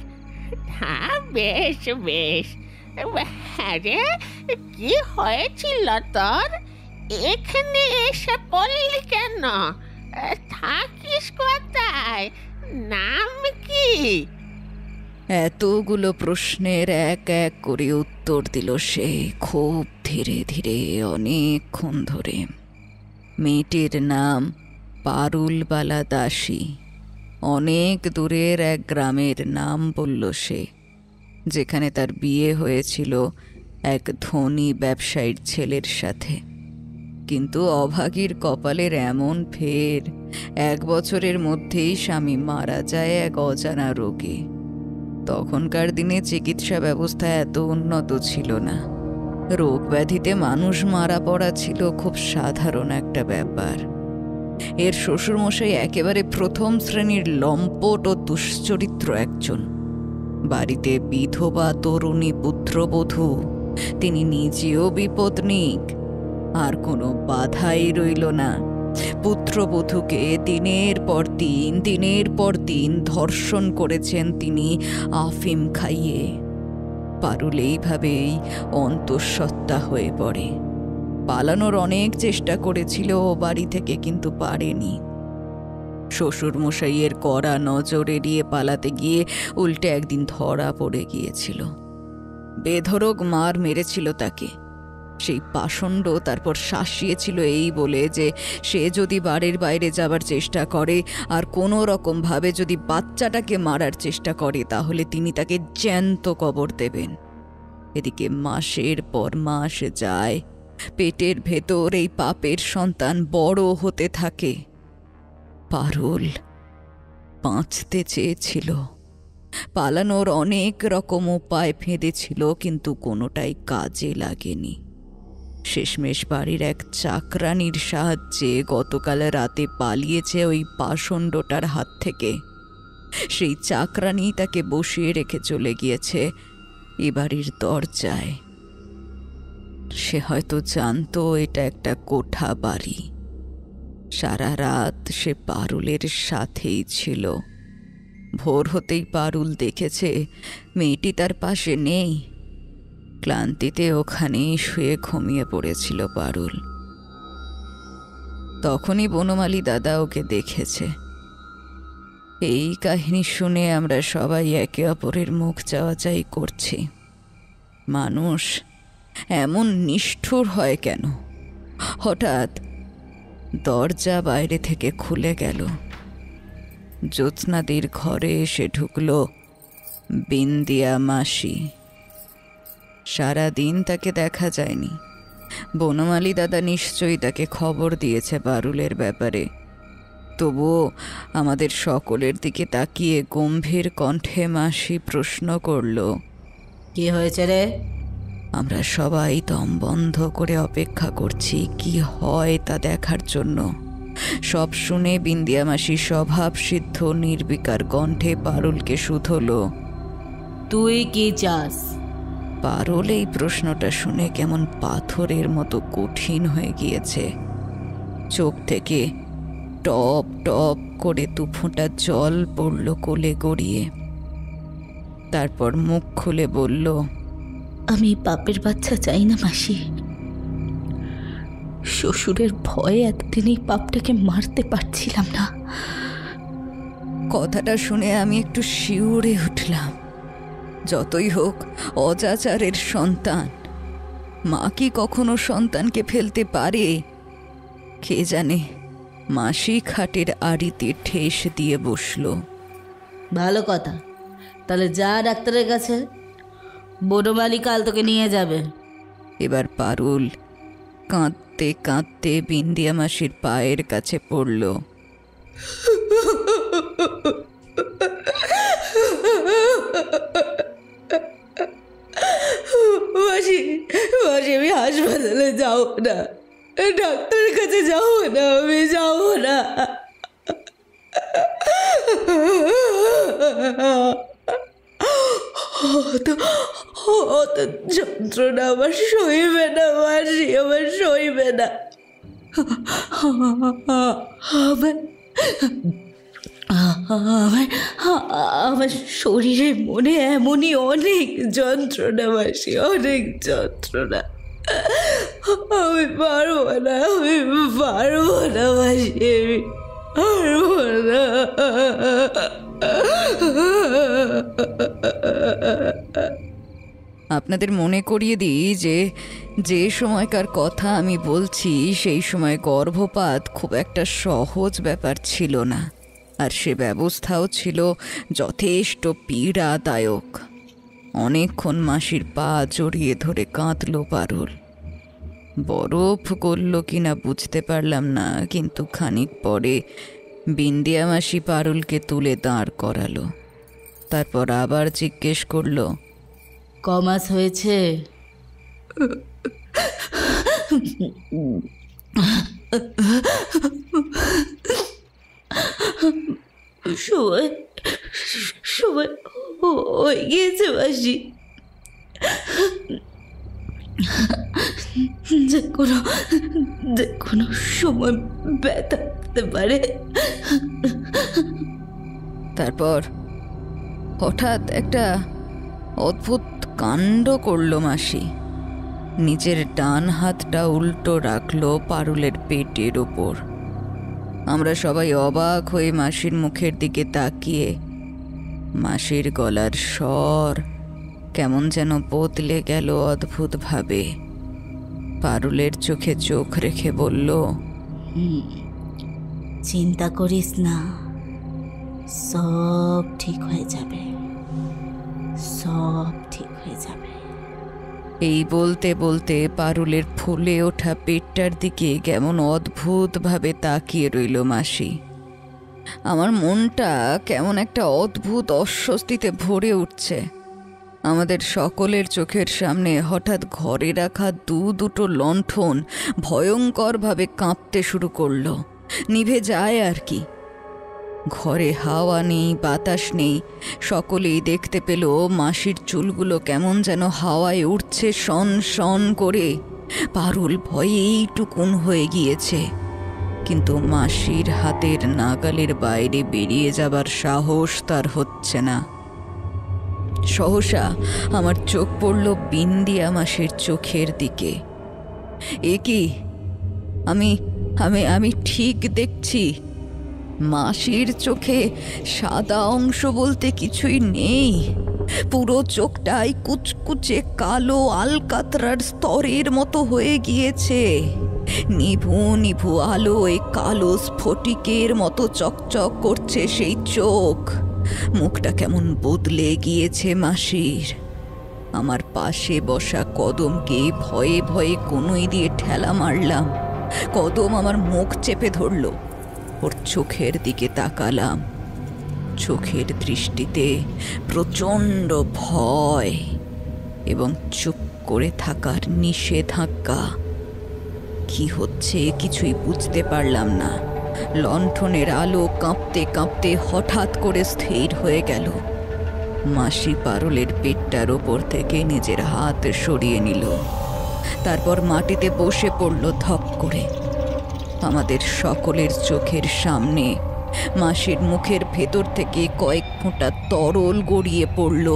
হ্যাঁ, বেশ বেশ। আরে, কি হয়েছিল তোর? এখানে এসে পড়লি কেন? থাকিস কোথায়? নাম কি? এতগুলো প্রশ্নের এক এক করে উত্তর দিল সে খুব ধীরে ধীরে, অনেকক্ষণ ধরে। মেয়েটির নাম পারুলবালা দাসী। অনেক দূরের এক গ্রামের নাম বলল সে, যেখানে তার বিয়ে হয়েছিল এক ধনী ব্যবসায়ীর ছেলের সাথে। কিন্তু অভাগীর কপালের এমন ফের, 1 বছরের মধ্যেই স্বামী মারা যায় এক অজানা রোগে। তখনকার দিনে চিকিৎসা ব্যবস্থা এত উন্নত ছিল না। রোগ ব্যাধিতে মানুষ মারা পড়া ছিল খুব সাধারণ একটা ব্যাপার। এর শ্বশুরমশাই একেবারে প্রথম শ্রেণীর লম্পট ও দুশ্চরিত্র একজন। বাড়িতে বিধবা তরুণী পুত্রবধূ, তিনি নিজেও বিপত্নিক। আর কোনো বাধাই রইল না। পুত্রবধূকে দিনের পর দিন ধর্ষণ করেছেন তিনি আফিম খাইয়ে। পারুল এইভাবেই অন্তঃসত্ত্বা হয়ে পড়ে। পালানোর অনেক চেষ্টা করেছিল ও বাড়ি থেকে, কিন্তু পারেনি। শ্বশুরমশাইয়ের কড়া নজর এড়িয়ে পালাতে গিয়ে উল্টে একদিন ধরা পড়ে গিয়েছিল। বেধড়ক মার মেরেছিল তাকে। সেই পাষণ্ড তারপর শাসিয়েছিল এই বলে যে সে যদি বাড়ির বাইরে যাবার চেষ্টা করে আর কোনো রকমভাবে যদি বাচ্চাটাকে মারার চেষ্টা করে, তাহলে তিনি তাকে জ্যান্ত কবর দেবেন। এদিকে মাসের পর মাস যায়, পেটের ভেতর এই পাপের সন্তান বড় হতে থাকে। পারুল বাঁচতে চেয়েছিল, পালানোর অনেক রকম উপায় ফেঁদেছিল, কিন্তু কোনোটাই কাজে লাগেনি। শেষমেশ বাড়ির এক চাকরানির সাহায্যে গতকাল রাতে পালিয়েছে ওই পাষণ্ডটার হাত থেকে। সেই চাকরানি তাকে বসিয়ে রেখে চলে গিয়েছে এ বাড়ির দরজায়। সে হয়তো জানতো এটা একটা কোঠা বাড়ি। সারা রাত সে পারুলের সাথেই ছিল। ভোর হতেই পারুল দেখেছে মেয়েটি তার পাশে নেই। ক্লান্তিতে ওখানেই শুয়ে ঘুমিয়ে পড়েছিল পারুল। তখনই বনমালী দাদা ওকে দেখেছে। এই কাহিনী শুনে আমরা সবাই একে অপরের মুখ চাওয়াচাই করছি। মানুষ এমন নিষ্ঠুর হয় কেন? হঠাৎ দরজা বাইরে থেকে খুলে গেল। জ্যোৎস্নাদির ঘরে এসে ঢুকল বিন্দিয়া মাসি। সারাদিন তাকে দেখা যায়নি। বনমালী দাদা নিশ্চয়ই তাকে খবর দিয়েছে পারুলের ব্যাপারে। তবুও আমাদের সকলের দিকে তাকিয়ে গম্ভীর কণ্ঠে মাসি প্রশ্ন করল, কি হয়েছে রে? আমরা সবাই দম বন্ধ করে অপেক্ষা করছি কি হয় তা দেখার জন্য। সব শুনে বিন্দিয়া মাসি স্বভাব সিদ্ধ নির্বিকার কণ্ঠে পারুলকে শুধল, তুই কি চাস? পারুল এই প্রশ্নটা শুনে কেমন পাথরের মতো কঠিন হয়ে গিয়েছে। চোখ থেকে টপ টপ করে 2 ফোঁটা জল পড়ল কোলে গড়িয়ে। তারপর মুখ খুলে বলল, আমি পাপের বাচ্চা চাই না মাসি। শ্বশুরের ভয়ে এতদিন এই পাপটাকে মারতে পারছিলাম না। কথাটা শুনে আমি একটু শিউরে উঠলাম। যতই হোক অজাচারের সন্তান, মা কি কখনো সন্তানকে ফেলতে পারে? কে জানে। মাসি খাটের আড়িতে ঠেস দিয়ে বসল। ভালো কথা, তাহলে যা ডাক্তারের কাছে, বনমালী কাল তোকে নিয়ে যাবে। এবার পারুল কাঁদতে কাঁদতে বিন্দিয়া মাসির পায়ের কাছে পড়ল। মাসি, মাসি আমি হাসপাতালে যাও না, ডাক্তারের কাছে যাও না, আমি যাও না। অত যন্ত্রণা আমার সইবে না মাসি, আমার সইবে না। আমার শরীরে মনে এমনই অনেক যন্ত্রণা মাসি, অনেক যন্ত্রণা। আমি পারবো না, আমি পারবো না মাসি, আমি পারবো না। আপনাদের মনে করিয়ে দিই যে সময়কার কথা আমি বলছি সেই সময় গর্ভপাত খুব একটা সহজ ব্যাপার ছিল না, আর সে ব্যবস্থাও ছিল যথেষ্ট পীড়াদায়ক। অনেকক্ষণ মাসির পা জড়িয়ে ধরে কাঁদল পারুল। বরফ গলল কিনা বুঝতে পারলাম না, কিন্তু খানিক পরে বিন্দিয়া মাসি পারুলকে তুলে দাঁড় করালো। তারপর আবার জিজ্ঞেস করলো, কমাস হয়েছে? সময় সময় হয়ে গিয়েছে মাসি। যে কোনো সময় ব্যথা হতে পারে। তারপর হঠাৎ একটা অদ্ভুত কাণ্ড করলো মাসি। নিজের ডান হাতটা উল্টো রাখলো পারুলের পেটের ওপর। আমরা সবাই অবাক হয়ে মাসির মুখের দিকে তাকিয়ে, মাসির গলার স্বর কেমন যেন বদলে গেল অদ্ভুতভাবে। পারুলের চোখে চোখ রেখে বলল, চিন্তা করিস না, সব ঠিক হয়ে যাবে, সব ঠিক হয়ে যাবে। এই বলতে বলতে পারুলের ফুলে ওঠা পেটটার দিকে কেমন অদ্ভুতভাবে তাকিয়ে রইল মাসি। আমার মনটা কেমন একটা অদ্ভুত অস্বস্তিতে ভরে উঠছে। আমাদের সকলের চোখের সামনে হঠাৎ ঘরে রাখা দুটো লণ্ঠন ভয়ঙ্করভাবে কাঁপতে শুরু করলো। নিভে যায় আর কি। ঘরে হাওয়া নেই, বাতাস নেই। সকলেই দেখতে পেল মাসির চুলগুলো কেমন যেন হাওয়ায় উঠছে শন শন করে। পারুল ভয়ে এইটুকুন হয়ে গিয়েছে, কিন্তু মাসির হাতের নাগালের বাইরে বেরিয়ে যাবার সাহস তার হচ্ছে না। সহসা আমার চোখ পড়ল বিন্দিয়া মাসির চোখের দিকে। এ কি, আমি আমি আমি ঠিক দেখছি, মাসির চোখে সাদা অংশ বলতে কিছুই নেই। পুরো চোখটাই কুচকুচে কালো আলকাতরার স্তরের মতো হয়ে গিয়েছে। নিভু নিভু আলোয় কালো স্ফটিকের মতো চকচক করছে সেই চোখ। মুখটা কেমন বদলে গিয়েছে মাসির। আমার পাশে বসা কদমকে ভয়ে ভয়ে কনুই দিয়ে ঠেলা মারলাম। কদম আমার মুখ চেপে ধরল। ওর চোখের দিকে তাকালাম। চোখের দৃষ্টিতে প্রচণ্ড ভয় এবং চুপ করে থাকার নিষেধাজ্ঞা। কি হচ্ছে কিছুই বুঝতে পারলাম না। লণ্ঠনের আলো কাঁপতে কাঁপতে হঠাৎ করে স্থির হয়ে গেল। মাসি পারুলের পেটটার ওপর থেকে নিজের হাত সরিয়ে নিল। তারপর মাটিতে বসে পড়ল ধপ করে। আমাদের সকলের চোখের সামনে মাসির মুখের ভেতর থেকে কয়েক ফোঁটা তরল গড়িয়ে পড়ল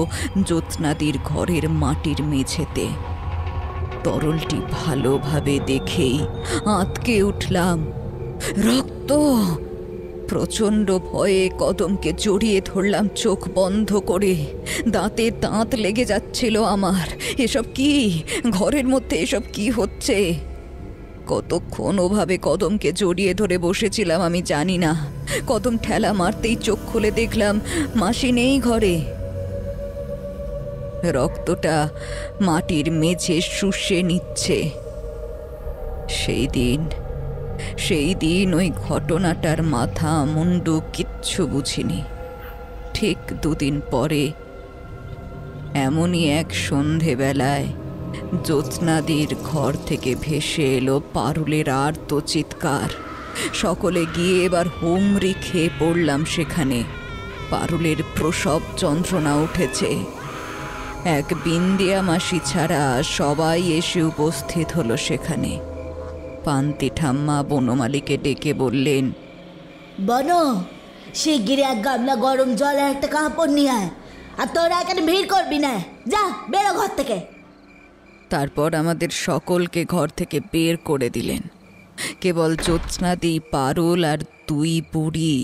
জ্যোৎস্নাদির ঘরের মাটির মেঝেতে। তরলটি ভালোভাবে দেখেই আঁতকে উঠলাম। রক্ত! প্রচণ্ড ভয়ে কদমকে জড়িয়ে ধরলাম চোখ বন্ধ করে। দাঁতে দাঁত লেগে যাচ্ছিল আমার। এসব কি? ঘরের মধ্যে এসব কি হচ্ছে? কতক্ষণ ওভাবে কদমকে জড়িয়ে ধরে বসেছিলাম আমি জানি না। কদম ঠেলা মারতেই চোখ খুলে দেখলাম মাসি নেই ঘরে। রক্তটা মাটির মেঝে শুষে নিচ্ছে। সেই দিন ওই ঘটনাটার মাথা মুন্ডু কিচ্ছু বুঝিনি। ঠিক 2 দিন পরে এমনই এক সন্ধেবেলায় জ্যোৎস্নাদির ঘর থেকে ভেসে এলো পারুলের আর্ত চিৎকার। সকলে গিয়ে এবার হুমড়ি খেয়ে পড়লাম সেখানে। পারুলের প্রসব যন্ত্রণা উঠেছে। এক বিন্দিয়া মাসি ছাড়া সবাই এসে উপস্থিত হলো সেখানে। পান্তি ঠাম্মা বনমালীকে ডেকে বললেন, বনো, শিগগিরই 1 গামলা গরম জল আর একটা কাপড় নিয়ে আয়। আর তোরা এখানে ভিড় করবি না, যা বেরো ঘর থেকে। তারপর আমাদের সকলকে ঘর থেকে বের করে দিলেন। কেবল জ্যোৎস্নাদি, পারুল আর 2 বুড়ি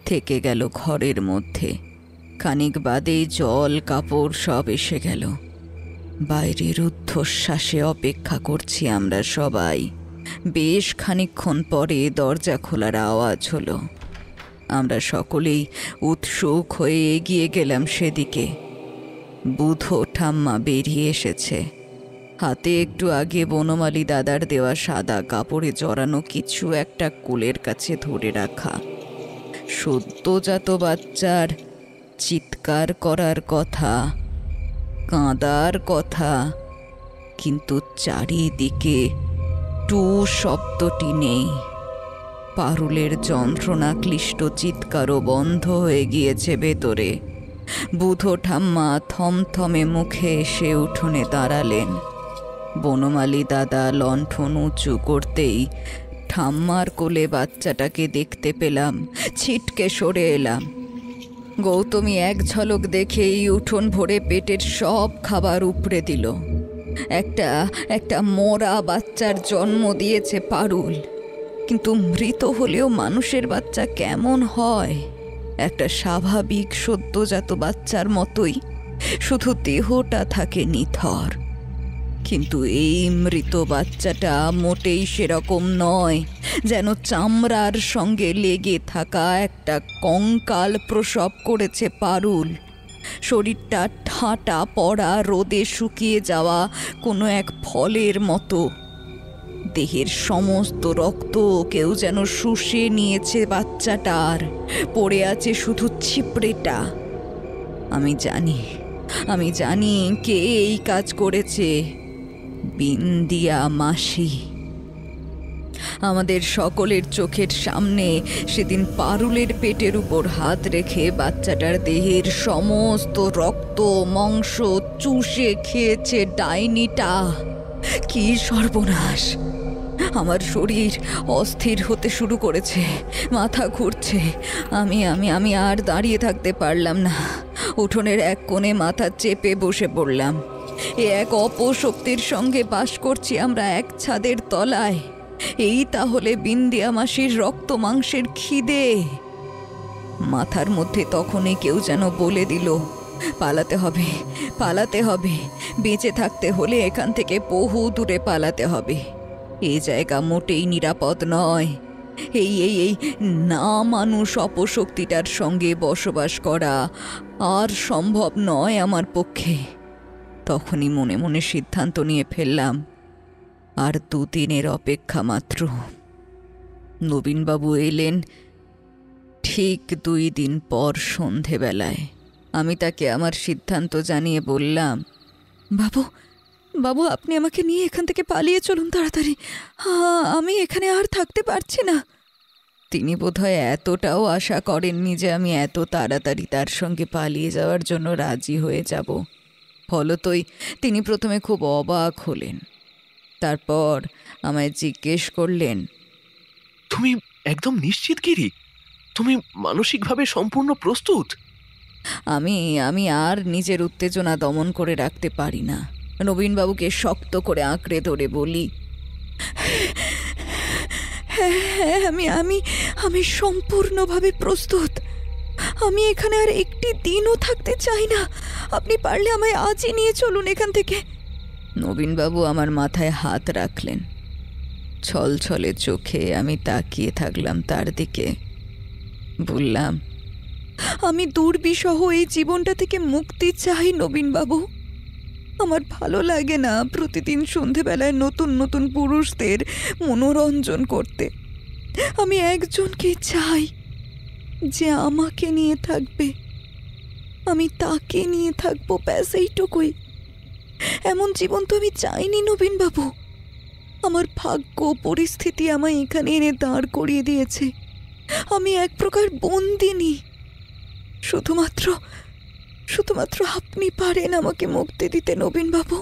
থেকে গেল ঘরের মধ্যে। খানিক বাদে জল কাপড় সব এসে গেল। বাইরে রুদ্ধশ্বাসে অপেক্ষা করছি আমরা সবাই। বেশ খানিকক্ষণ পরে দরজা খোলার আওয়াজ হলো। আমরা সকলেই উৎসুক হয়ে এগিয়ে গেলাম সেদিকে। বুধো ঠাম্মা বেরিয়ে এসেছে। হাতে একটু আগে বনমালী দাদার দেওয়া সাদা কাপড়ে জড়ানো কিছু একটা কোলের কাছে ধরে রাখা। সদ্যজাত বাচ্চার চিৎকার করার কথা, কাঁদার কথা, কিন্তু চারিদিকে টু শব্দটি নেই। পারুলের যন্ত্রণা ক্লিষ্ট চিৎকারও বন্ধ হয়ে গিয়েছে ভেতরে। বুধো ঠাম্মা থমথমে মুখে এসে উঠোনে দাঁড়ালেন। বনমালী দাদা লণ্ঠন উঁচু করতেই ঠাম্মার কোলে বাচ্চাটাকে দেখতে পেলাম। ছিটকে সরে এলাম। গৌতমী এক ঝলক দেখেই উঠোন ভরে পেটের সব খাবার উপড়ে দিল। একটা মরা বাচ্চার জন্ম দিয়েছে পারুল, কিন্তু মৃত হলেও মানুষের বাচ্চা কেমন হয়? একটা স্বাভাবিক সদ্যজাত বাচ্চার মতোই, শুধু দেহটা থাকে নিথর। কিন্তু এই মৃত বাচ্চাটা মোটেই সেরকম নয়, যেন চামড়ার সঙ্গে লেগে থাকা একটা কঙ্কাল প্রসব করেছে পারুল। শরীরটা ঠাঁটা পড়া, রোদে শুকিয়ে যাওয়া কোনো এক ফলের মতো। দেহের সমস্ত রক্ত কেউ যেন শুষে নিয়েছে বাচ্চাটার, পড়ে আছে শুধু ছিপড়েটা। আমি জানি কে এই কাজ করেছে। বিন্দিয়া মাসি। আমাদের সকলের চোখের সামনে সেদিন পারুলের পেটের উপর হাত রেখে বাচ্চাটার দেহের সমস্ত রক্ত মাংস চুষে খেয়েছে ডাইনিটা। কি সর্বনাশ! আমার শরীর অস্থির হতে শুরু করেছে, মাথা ঘুরছে। আমি আর দাঁড়িয়ে থাকতে পারলাম না। উঠোনের এক কোণে মাথা চেপে বসে পড়লাম। এক অপশক্তির সঙ্গে বাস করছি আমরা এক ছাদের তলায়। এই তাহলে বিন্দিয়া মাসির রক্ত মাংসের খিদে। মাথার মধ্যে তখনই কেউ যেন বলে দিল, পালাতে হবে, বেঁচে থাকতে হলে এখান থেকে বহু দূরে পালাতে হবে। এই জায়গা মোটেই নিরাপদ নয়। এই না মানুষ অপশক্তিটার সঙ্গে বসবাস করা আর সম্ভব নয় আমার পক্ষে। তখনই মনে মনে সিদ্ধান্ত নিয়ে ফেললাম, আর 2 দিনের অপেক্ষা মাত্র। নবীনবাবু এলেন ঠিক 2 দিন পর সন্ধেবেলায়। আমি তাকে আমার সিদ্ধান্ত জানিয়ে বললাম, বাবু আপনি আমাকে নিয়ে এখান থেকে পালিয়ে চলুন তাড়াতাড়ি। আমি এখানে আর থাকতে পারছি না। তিনি বোধহয় এতটাও আশা করেননি যে আমি এত তাড়াতাড়ি তার সঙ্গে পালিয়ে যাওয়ার জন্য রাজি হয়ে যাব। ফলতই তিনি প্রথমে খুব অবাক হলেন। তারপর আমায় জিজ্ঞেস করলেন, তুমি একদম নিশ্চিত গিরি? তুমি মানসিকভাবে সম্পূর্ণ প্রস্তুত? আমি আর নিজের উত্তেজনা দমন করে রাখতে পারি না। নবীনবাবুকে শক্ত করে আঁকড়ে ধরে বলি, হ্যাঁ, আমি সম্পূর্ণভাবে প্রস্তুত। আমি এখানে আর একটি দিনও থাকতে চাই না। আপনি পারলে আমায় আজই নিয়ে চলুন এখান থেকে। নবীনবাবু আমার মাথায় হাত রাখলেন। ছলছলে চোখে আমি তাকিয়ে থাকলাম তার দিকে। বললাম, আমি দুর্বিষহ এই জীবনটা থেকে মুক্তি চাই নবীনবাবু। আমার ভালো লাগে না প্রতিদিন সন্ধেবেলায় নতুন নতুন পুরুষদের মনোরঞ্জন করতে। আমি একজনকে চাই যে আমাকে নিয়ে থাকবে, আমি তাকে নিয়ে থাকবো, ব্যাস এইটুকুই। এমন জীবন তো আমি চাইনি নবীনবাবু। আমার ভাগ্য পরিস্থিতি আমায় এখানে এনে দাঁড় করিয়ে দিয়েছে। আমি এক প্রকার বন্দিনী। শুধুমাত্র আপনি পারেন আমাকে মুক্তি দিতে নবীনবাবু।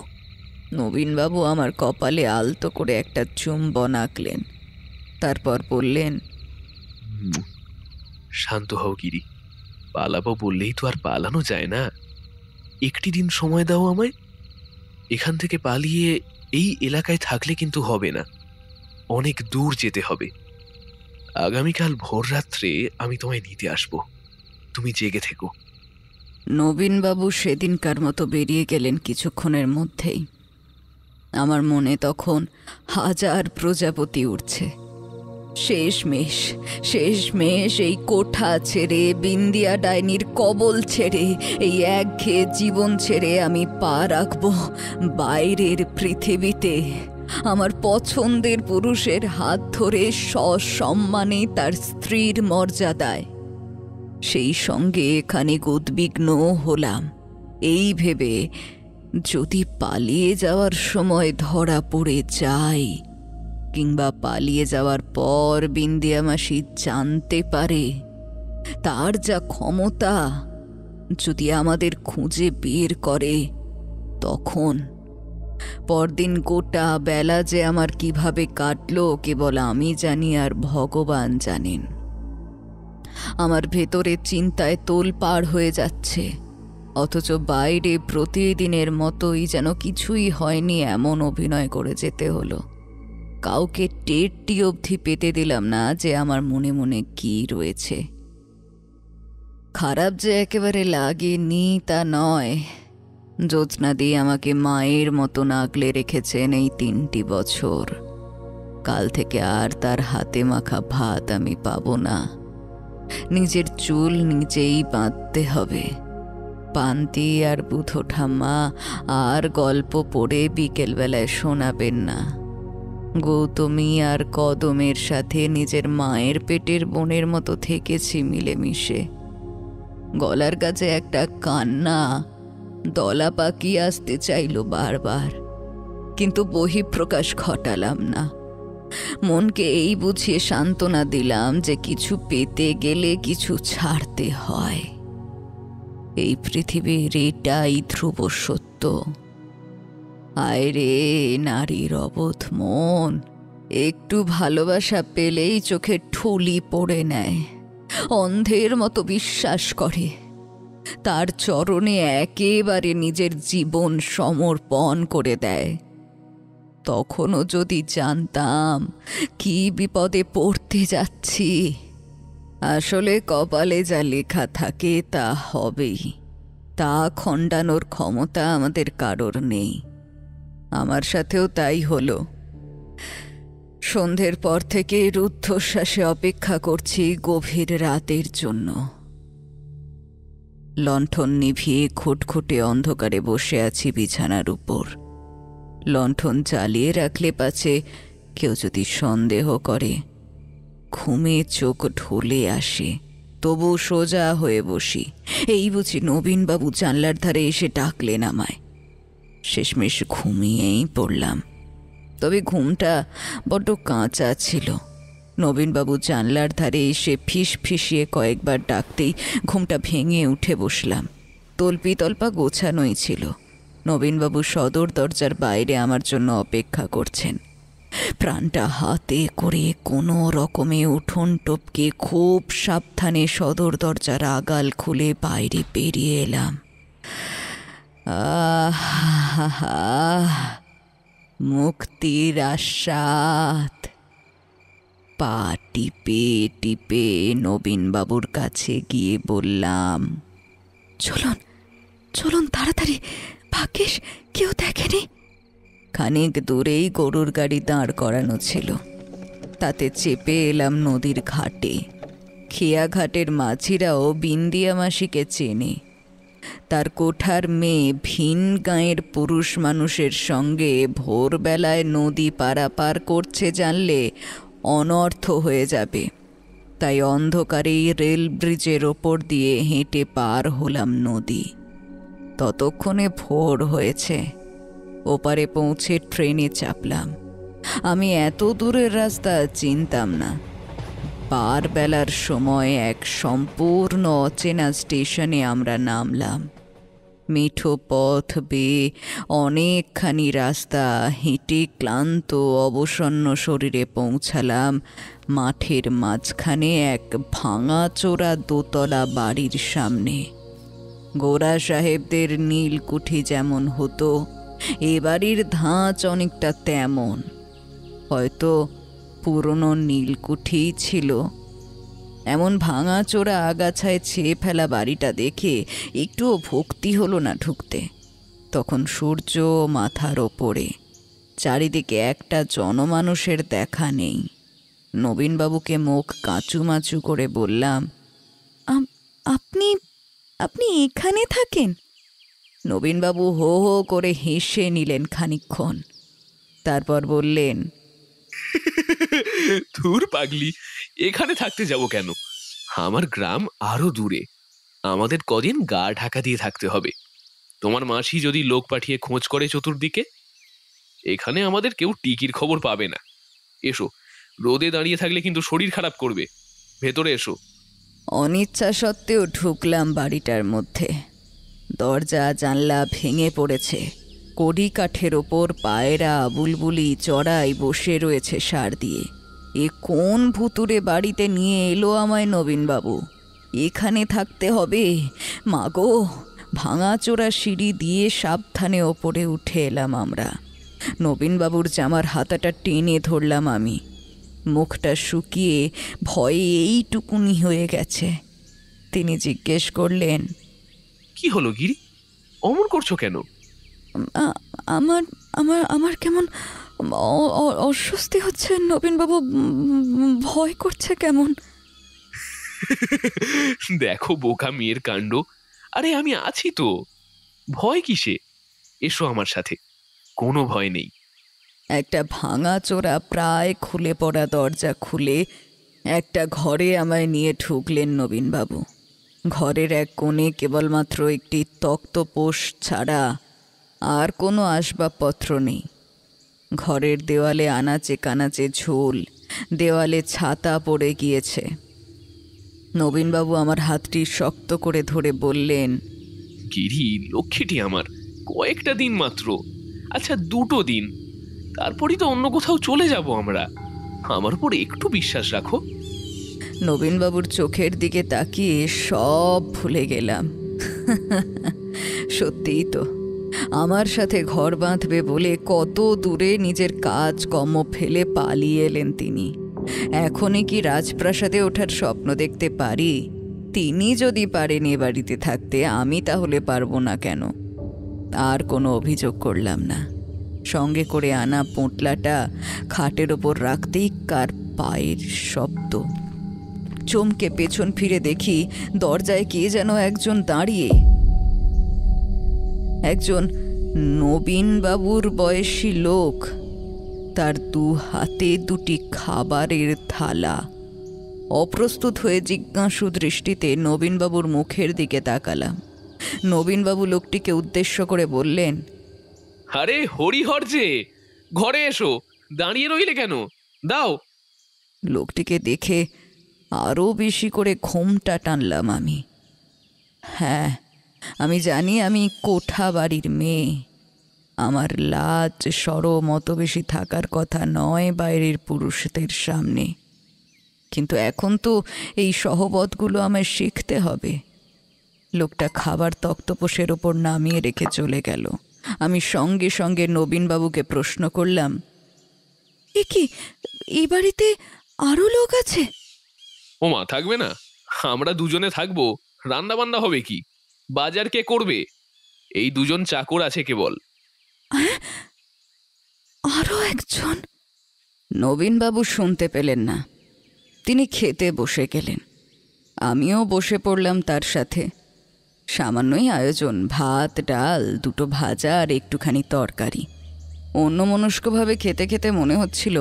নবীনবাবু আমার কপালে আলতো করে একটা চুম্বন আঁকলেন। তারপর বললেন, শান্ত হও গিরি। পালাবো বললেই তো আর পালানো যায় না। একটি দিন সময় দাও আমায়। এখান থেকে পালিয়ে এই এলাকায় থাকলে কিন্তু হবে না, অনেক দূর যেতে হবে। আগামীকাল ভোর রাত্রে আমি তোমায় নিতে আসব, তুমি জেগে থেকো। নবীনবাবু সেদিনকার মতো বেরিয়ে গেলেন কিছুক্ষণের মধ্যেই। আমার মনে তখন 1000 প্রজাপতি উঠছে। শেষমেশ এই কোঠা ছেড়ে, বিন্দিয়া ডাইনির কবল ছেড়ে, এই একঘেয়ে জীবন ছেড়ে আমি পা রাখবো বাইরের পৃথিবীতে, আমার পছন্দের পুরুষের হাত ধরে সসম্মানে তার স্ত্রীর মর্যাদায়। সেই সঙ্গে খানিক উদ্বিগ্ন হলাম এই ভেবে, যদি পালিয়ে যাওয়ার সময় ধরা পড়ে যাই, কিংবা পালিয়ে যাওয়ার পর বিন্দিয়া মাসি জানতে পারে, তার যা ক্ষমতা, যদি আমাদের খুঁজে বের করে, তখন পরদিন গোটা বেলা যে আমার কিভাবে কাটলো কেবল আমি জানি আর ভগবান জানেন। আমার ভেতরে চিন্তায় তোলপাড় হয়ে যাচ্ছে, অথচ বাইরে প্রতিদিনের মতোই যেন কিছুই হয়নি এমন অভিনয় করে যেতে হলো। কাউকে টেরটি অবধি পেতে দিলাম না যে আমার মনে মনে কি রয়েছে। খারাপ যে একেবারে লাগেনি তা নয়। জ্যোৎস্নাদি আমাকে মায়ের মতন আগলে রেখেছেন এই 3টি বছর। কাল থেকে আর তার হাতে মাখা ভাত আমি পাবো না। নিজের চুল নিজেই বাঁধতে হবে। পান্তি আর বুধো ঠাম্মা আর গল্প পড়ে বিকেলবেলায় শোনাবেন না। গৌতমী আর কদমের সাথে নিজের মায়ের পেটের বোনের মতো থেকেছি মিলেমিশে। গলার কাছে একটা কান্না দলা পাকিয়ে আসতে চাইল বারবার, কিন্তু বহিঃপ্রকাশ ঘটালাম না। মনকে এই বুঝিয়ে সান্ত্বনা দিলাম যে কিছু পেতে গেলে কিছু ছাড়তে হয়। এই পৃথিবীর এটাই ধ্রুব সত্য। আয় রে নারীর অবোধ মন, একটু ভালোবাসা পেলেই চোখে ঠুলি পড়ে নেয়, অন্ধের মতো বিশ্বাস করে, তার চরণে একেবারে নিজের জীবন সমর্পণ করে দেয়। তখনও যদি জানতাম কি বিপদে পড়তে যাচ্ছি। আসলে কপালে যা লেখা থাকে তা হবেই, তা খণ্ডানোর ক্ষমতা আমাদের কারোর নেই। আমার সাথেও তাই হলো। সন্ধ্যের পর থেকে রুদ্ধশ্বাসে অপেক্ষা করছি গভীর রাতের জন্য। লণ্ঠন নিভিয়ে খুটখুটে অন্ধকারে বসে আছি বিছানার উপর। লণ্ঠন জ্বালিয়ে রাখলে পাছে কেউ যদি সন্দেহ করে। ঘুমে চোখ ঢলে আসে, তবু সোজা হয়ে বসি। এই বুঝি নবীনবাবু জানলার ধারে এসে ডাকলেন আমায়। শেষমেশ ঘুমিয়েই পড়লাম, তবে ঘুমটা বড্ড কাঁচা ছিল। নবীনবাবু জানলার ধারে এসে ফিস ফিসিয়ে কয়েকবার ডাকতেই ঘুমটা ভেঙে উঠে বসলাম। তল্পি তল্পা গোছানোই ছিল। নবীনবাবু সদর দরজার বাইরে আমার জন্য অপেক্ষা করছেন। প্রাণটা হাতে করে কোনো রকমে উঠোন টপকে খুব সাবধানে সদর দরজার আগাল খুলে বাইরে বেরিয়ে এলাম। মুক্তির আস্বাদ। পা টিপে টিপে নবীনবাবুর কাছে গিয়ে বললাম, চলুন চলুন তাড়াতাড়ি, ভাগ্যিস কেউ দেখেনি। খানিক দূরেই গরুর গাড়ি দাঁড় করানো ছিল, তাতে চেপে এলাম নদীর ঘাটে। খেয়া ঘাটের মাঝিরাও বিন্দিয়া মাসিকে চেনে। তার কোঠার মেয়ে ভিন গাঁয়ের পুরুষ মানুষের সঙ্গে ভোরবেলায় নদী পারাপার করছে জানলে অনর্থ হয়ে যাবে। তাই অন্ধকারেই রেল ব্রিজের ওপর দিয়ে হেঁটে পার হলাম নদী। ততক্ষণে ভোর হয়েছে। ওপারে পৌঁছে ট্রেনে চাপলাম। আমি এত দূরের রাস্তা চিনতাম না। পার বেলার সময় এক সম্পূর্ণ অচেনা স্টেশনে আমরা নামলাম। মিঠো পথ বেয়ে অনেকখানি রাস্তা হেঁটে ক্লান্ত অবসন্ন শরীরে পৌঁছালাম মাঠের মাঝখানে এক ভাঙাচোরা দোতলা বাড়ির সামনে। গোরা সাহেবদের নীলকুঠি যেমন হতো, এ বাড়ির ধাঁচ অনেকটা তেমন। হয়তো পুরনো নীলকুঠিই ছিল। এমন ভাঙাচোরা আগাছায় ছেয়ে ফেলা বাড়িটা দেখে একটুও ভক্তি হলো না ঢুকতে। তখন সূর্য মাথার ওপরে, চারিদিকে একটা জনমানুষের দেখা নেই। নবীনবাবুকে মুখ কাঁচুমাচু করে বললাম, আপনি আপনি এখানে থাকেন? নবীনবাবু হো হো করে হেসে নিলেন খানিকক্ষণ, তারপর বললেন, ধুর পাগলি, এখানে থাকতে যাব কেন? আমার গ্রাম আরো দূরে, আমাদের কদিন গা ঢাকা দিয়ে থাকতে হবে। তোমার মাসি যদি লোক পাঠিয়ে খোঁজ করে চতুর্দিকে, এখানে আমাদের কেউ টিকির খবর পাবে না। এসো, রোদে দাঁড়িয়ে থাকলে কিন্তু শরীর খারাপ করবে। ভেতরে এসো। অনিচ্ছা সত্ত্বেও ঢুকলাম বাড়িটার মধ্যে। দরজা জানলা ভেঙে পড়েছে। কড়ি কাঠের ওপর পায়রা বুলবুলি চড়াই বসে রয়েছে সার দিয়ে। এ কোন ভুতুরে বাড়িতে নিয়ে এলো আমায় নবীনবাবু? এখানে থাকতে হবে? মাগো! ভাঙাচোরা সিঁড়ি দিয়ে সাবধানে ওপরে উঠে এলাম আমরা। নবীনবাবুর জামার হাতাটা টেনে ধরলাম আমি। মুখটা শুকিয়ে ভয়ে এইটুকুনি হয়ে গেছে। তিনি জিজ্ঞেস করলেন, কি হলো গিরি, অমন করছো কেন? আমার আমার আমার কেমন অস্বস্তি হচ্ছে নবীনবাবু, ভয় করছে কেমন। দেখো বোকা মেয়ের কাণ্ড। আরে আমি আছি তো, ভয় কিসে? এসো আমার সাথে, কোনো ভয় নেই। একটা ভাঙাচোরা প্রায় খুলে পড়া দরজা খুলে একটা ঘরে আমায় নিয়ে ঢুকলেন নবীনবাবু। ঘরের এক কোণে কেবলমাত্র একটি তক্তপোষ ছাড়া আর কোনো আসবাবপত্র নেই। ঘরের দেওয়ালে আনাচে কানাচে ঝোল, দেওয়ালে ছাতা পড়ে গিয়েছে। নবীনবাবু আমার হাতটি শক্ত করে ধরে বললেন, গিরি লক্ষ্মীটি আমার, কয়েকটা দিন মাত্র, আচ্ছা 2 দিন, তারপরই তো অন্য কোথাও চলে যাব আমরা। আমার উপর একটু বিশ্বাস রাখো। নবীনবাবুর চোখের দিকে তাকিয়ে সব ভুলে গেলাম। সত্যিই তো, আমার সাথে ঘর বাঁধবে বলে কত দূরে নিজের কাজ কর্ম ফেলে পালিয়ে এলেন তিনি। এখনই কি রাজপ্রাসাদে ওঠার স্বপ্ন দেখতে পারি? তিনি যদি পারেন এ বাড়িতে থাকতে, আমি তাহলে পারবো না কেন? আর কোনো অভিযোগ করলাম না। সঙ্গে করে আনা পোঁটলাটা খাটের ওপর রাখতেই কার পায়ের শব্দ। চমকে পেছন ফিরে দেখি দরজায় কে যেন একজন দাঁড়িয়ে। একজন নবীনবাবুর বয়সী লোক, তার 2 হাতে 2টি খাবারের থালা। অপ্রস্তুত হয়ে জিজ্ঞাসু দৃষ্টিতে নবীনবাবুর মুখের দিকে তাকালাম। নবীনবাবু লোকটিকে উদ্দেশ্য করে বললেন, আরে হরিহর যে, ঘরে এসো, দাঁড়িয়ে রইলে কেন, দাও। লোকটিকে দেখে আরও বেশি করে ঘোমটা টানলাম আমি। হ্যাঁ, আমি জানি আমি কোঠা বাড়ির মেয়ে। আমার লাজ সরম অত বেশি থাকার কথা নয় বাইরের পুরুষদের সামনে, কিন্তু এখন তো এই সহবতগুলো আমায় শিখতে হবে। লোকটা খাবার তক্তপোষের ওপর নামিয়ে রেখে চলে গেল। আমি সঙ্গে সঙ্গে নবীনবাবুকে প্রশ্ন করলাম, এ কি, এই বাড়িতে আরও লোক আছে? ওমা, থাকবে না? আমরা দুজনে থাকবো, রান্না বান্না হবে কি? বাজার কে করবে? এই 2 জন চাকর আছে কেবল। আরও একজন? নবীনবাবু শুনতে পেলেন না। তিনি খেতে বসে গেলেন। আমিও বসে পড়লাম তার সাথে। সামান্যই আয়োজন, ভাত ডাল 2টো ভাজা আর একটুখানি তরকারি। অন্যমনস্কভাবে খেতে খেতে মনে হচ্ছিল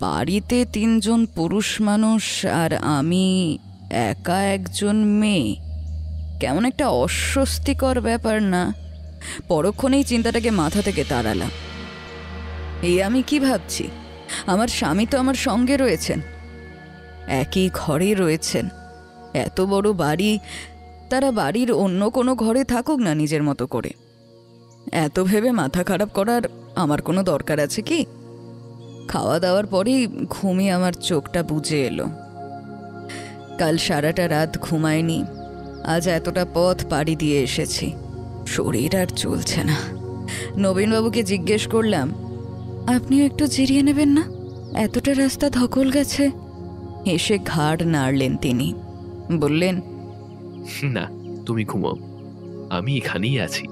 বাড়িতে 3 জন পুরুষ মানুষ আর আমি একা একজন মেয়ে। কেমন একটা অস্বস্তিকর ব্যাপার না? পরক্ষণেই চিন্তাটাকে মাথা থেকে তাড়ালাম। এই আমি কি ভাবছি? আমার স্বামী তো আমার সঙ্গে রয়েছেন, একই ঘরে রয়েছেন। এত বড় বাড়ি, তারা বাড়ির অন্য কোনো ঘরে থাকুক না নিজের মতো করে। এত ভেবে মাথা খারাপ করার আমার কোনো দরকার আছে কি? খাওয়া দাওয়ার পরেই ঘুমিয়ে আমার চোখটা বুজে এলো। কাল সারাটা রাত ঘুমায়নি। আজ এতটা পথ পাড়ি দিয়ে এসেছি, শরীর আর চলছে না। নবীনবাবুকে জিজ্ঞেস করলাম, আপনিও একটু জিরিয়ে নেবেন না? এতটা রাস্তা ধকল গেছে। এসে ঘাড় নাড়লেন তিনি, বললেন, না, তুমি ঘুমাও, আমি এখানেই আছি।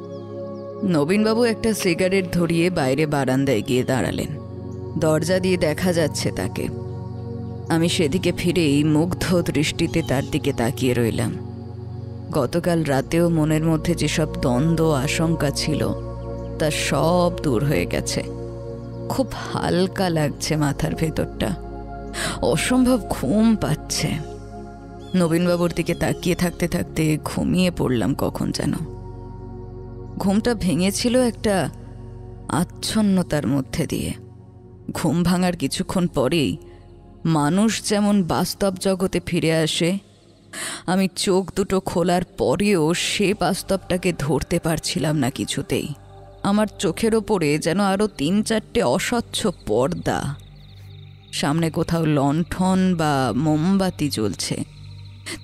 নবীনবাবু একটা সিগারেট ধরিয়ে বাইরে বারান্দায় গিয়ে দাঁড়ালেন। দরজা দিয়ে দেখা যাচ্ছে তাকে। আমি সেদিকে ফিরেই মুগ্ধ দৃষ্টিতে তার দিকে তাকিয়ে রইলাম। গতকাল রাতেও মনের মধ্যে যেসব দ্বন্দ্ব আশঙ্কা ছিল তা সব দূর হয়ে গেছে। খুব হালকা লাগছে মাথার ভেতরটা, অসম্ভব ঘুম পাচ্ছে। নবীনবাবুর দিকে তাকিয়ে থাকতে থাকতে ঘুমিয়ে পড়লাম কখন যেন। ঘুমটা ভেঙেছিল একটা আচ্ছন্নতার মধ্যে দিয়ে। ঘুম ভাঙার কিছুক্ষণ পরেই মানুষ যেমন বাস্তব জগতে ফিরে আসে, আমি চোখ দুটো খোলার পরেও সে বাস্তবটাকে ধরতে পারছিলাম না কিছুতেই। আমার চোখের ওপরে যেন আরও ৩-৪টে অস্বচ্ছ পর্দা। সামনে কোথাও লণ্ঠন বা মোমবাতি জ্বলছে,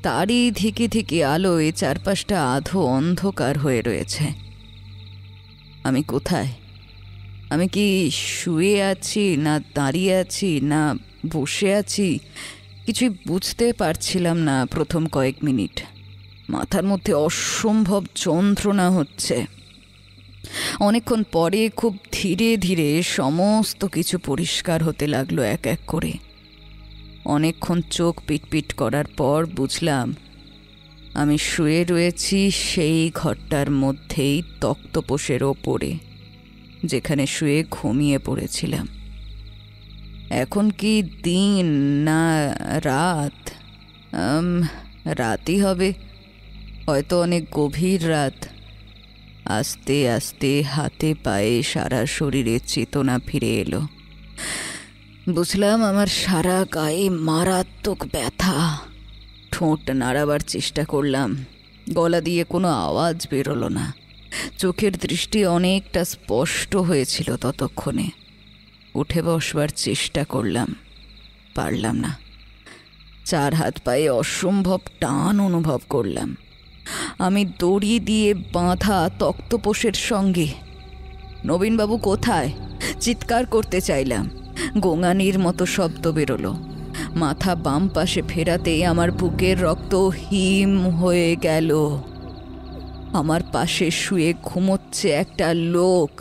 তারই ধিকে ধিকে আলোয় চারপাশটা আধো অন্ধকার হয়ে রয়েছে। আমি কোথায়? আমি কি শুয়ে আছি, না দাঁড়িয়ে আছি, না বসে আছি? কিছুই বুঝতে পারছিলাম না প্রথম কয়েক মিনিট। মাথার মধ্যে অসম্ভব যন্ত্রণা হচ্ছে। অনেকক্ষণ পরে খুব ধীরে ধীরে সমস্ত কিছু পরিষ্কার হতে লাগলো এক এক করে। অনেকক্ষণ চোখ পিটপিট করার পর বুঝলাম আমি শুয়ে রয়েছি সেই ঘরটার মধ্যেই, তক্তপোষের ওপরে, যেখানে শুয়ে ঘুমিয়ে পড়েছিলাম। এখন কি দিন না রাত? রাতই হবে, হয়তো অনেক গভীর রাত। আস্তে আস্তে হাতে পায়ে সারা শরীরে চেতনা ফিরে এলো। বুঝলাম আমার সারা গায়ে মারাত্মক ব্যথা। ঠোঁট নাড়াবার চেষ্টা করলাম, গলা দিয়ে কোনো আওয়াজ বেরোলো না। চোখের দৃষ্টি অনেকটা স্পষ্ট হয়েছিল ততক্ষণে। উঠে বসবার চেষ্টা করলাম, পারলাম না। চার হাত পায়ে অসম্ভব টান অনুভব করলাম। আমি দড়ি দিয়ে বাঁধা তক্তপোষের সঙ্গে। নবীনবাবু কোথায়? চিৎকার করতে চাইলাম, গোঙানির মতো শব্দ বেরোলো। মাথা বাম পাশে ফেরাতেই আমার বুকের রক্ত হিম হয়ে গেল। আমার পাশে শুয়ে ঘুমোচ্ছে একটা লোক।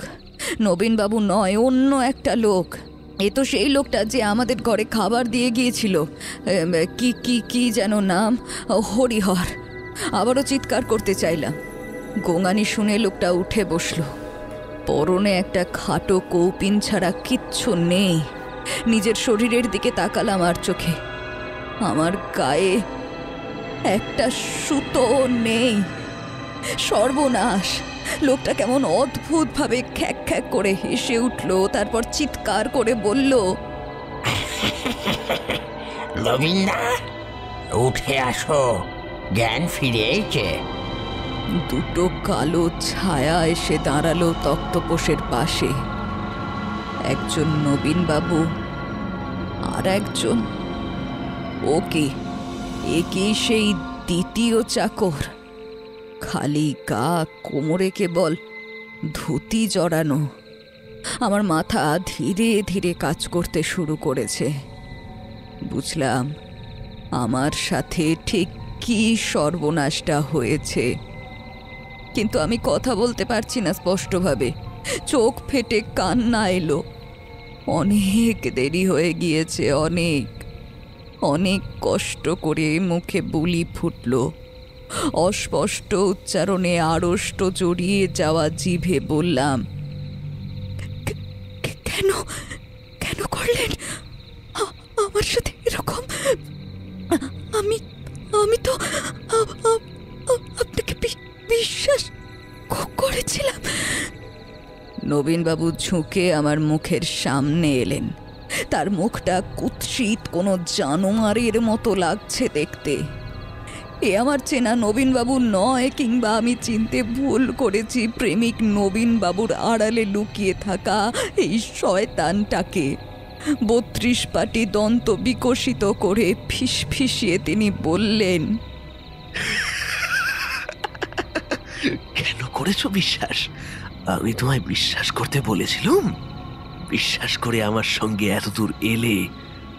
নবীনবাবু নয়, অন্য একটা লোক। এ তো সেই লোকটা যে আমাদের ঘরে খাবার দিয়ে গিয়েছিল। কি কি কি যেন নাম, হরিহর। আবারও চিৎকার করতে চাইলাম। গোঙানি শুনে লোকটা উঠে বসলো। পরনে একটা খাটো কৌপিন ছাড়া কিচ্ছু নেই। নিজের শরীরের দিকে তাকালাম আর চোখে। আমার গায়ে একটা সুতো নেই। সর্বনাশ! লোকটা কেমন অদ্ভুতভাবে খ্যাক খ্যাক করে হেসে উঠল, তারপর চিৎকার করে বলল, নবীনদা, উঠে আসো, জ্ঞান ফিরেছে। দুটো কালো ছায়া এসে দাঁড়ালো তক্তপোষের পাশে। একজন নবীনবাবু, আর একজন ওকে, একে সেই দ্বিতীয় চাকর। খালি গা, কোমরে কেবল ধুতি জড়ানো। আমার মাথা ধীরে ধীরে কাজ করতে শুরু করেছে। বুঝলাম আমার সাথে ঠিক কি সর্বনাশটা হয়েছে, কিন্তু আমি কথা বলতে পারছি না স্পষ্টভাবে। চোখ ফেটে কান্না এলো। অনেক দেরি হয়ে গিয়েছে, অনেক অনেক কষ্ট করে মুখে বুলি ফুটল। অস্পষ্ট উচ্চারণে আড়ষ্ট জড়িয়ে যাওয়া জিভে বললাম, কেন কেন করলেন আমার সাথে এরকম? আমি আমি তো আপনাকে বিশ্বাস করেছিলাম। নবীনবাবু ঝুঁকে আমার মুখের সামনে এলেন। তার মুখটা কুৎসিত কোনো জানোয়ারের মতো লাগছে দেখতে। এ আমার চেনা নবীনবাবু নয়, কিংবা আমি চিনতে ভুল করেছি প্রেমিক নবীনবাবুর আড়ালে লুকিয়ে থাকা এই শয়তানটাকে। 32 পাটি দন্ত বিকশিত করে ফিসফিসিয়ে তিনি বললেন, কেন করেছো বিশ্বাস? আমি তোমায় বিশ্বাস করতে বলেছিলাম। বিশ্বাস করে আমার সঙ্গে এতদূর এলে,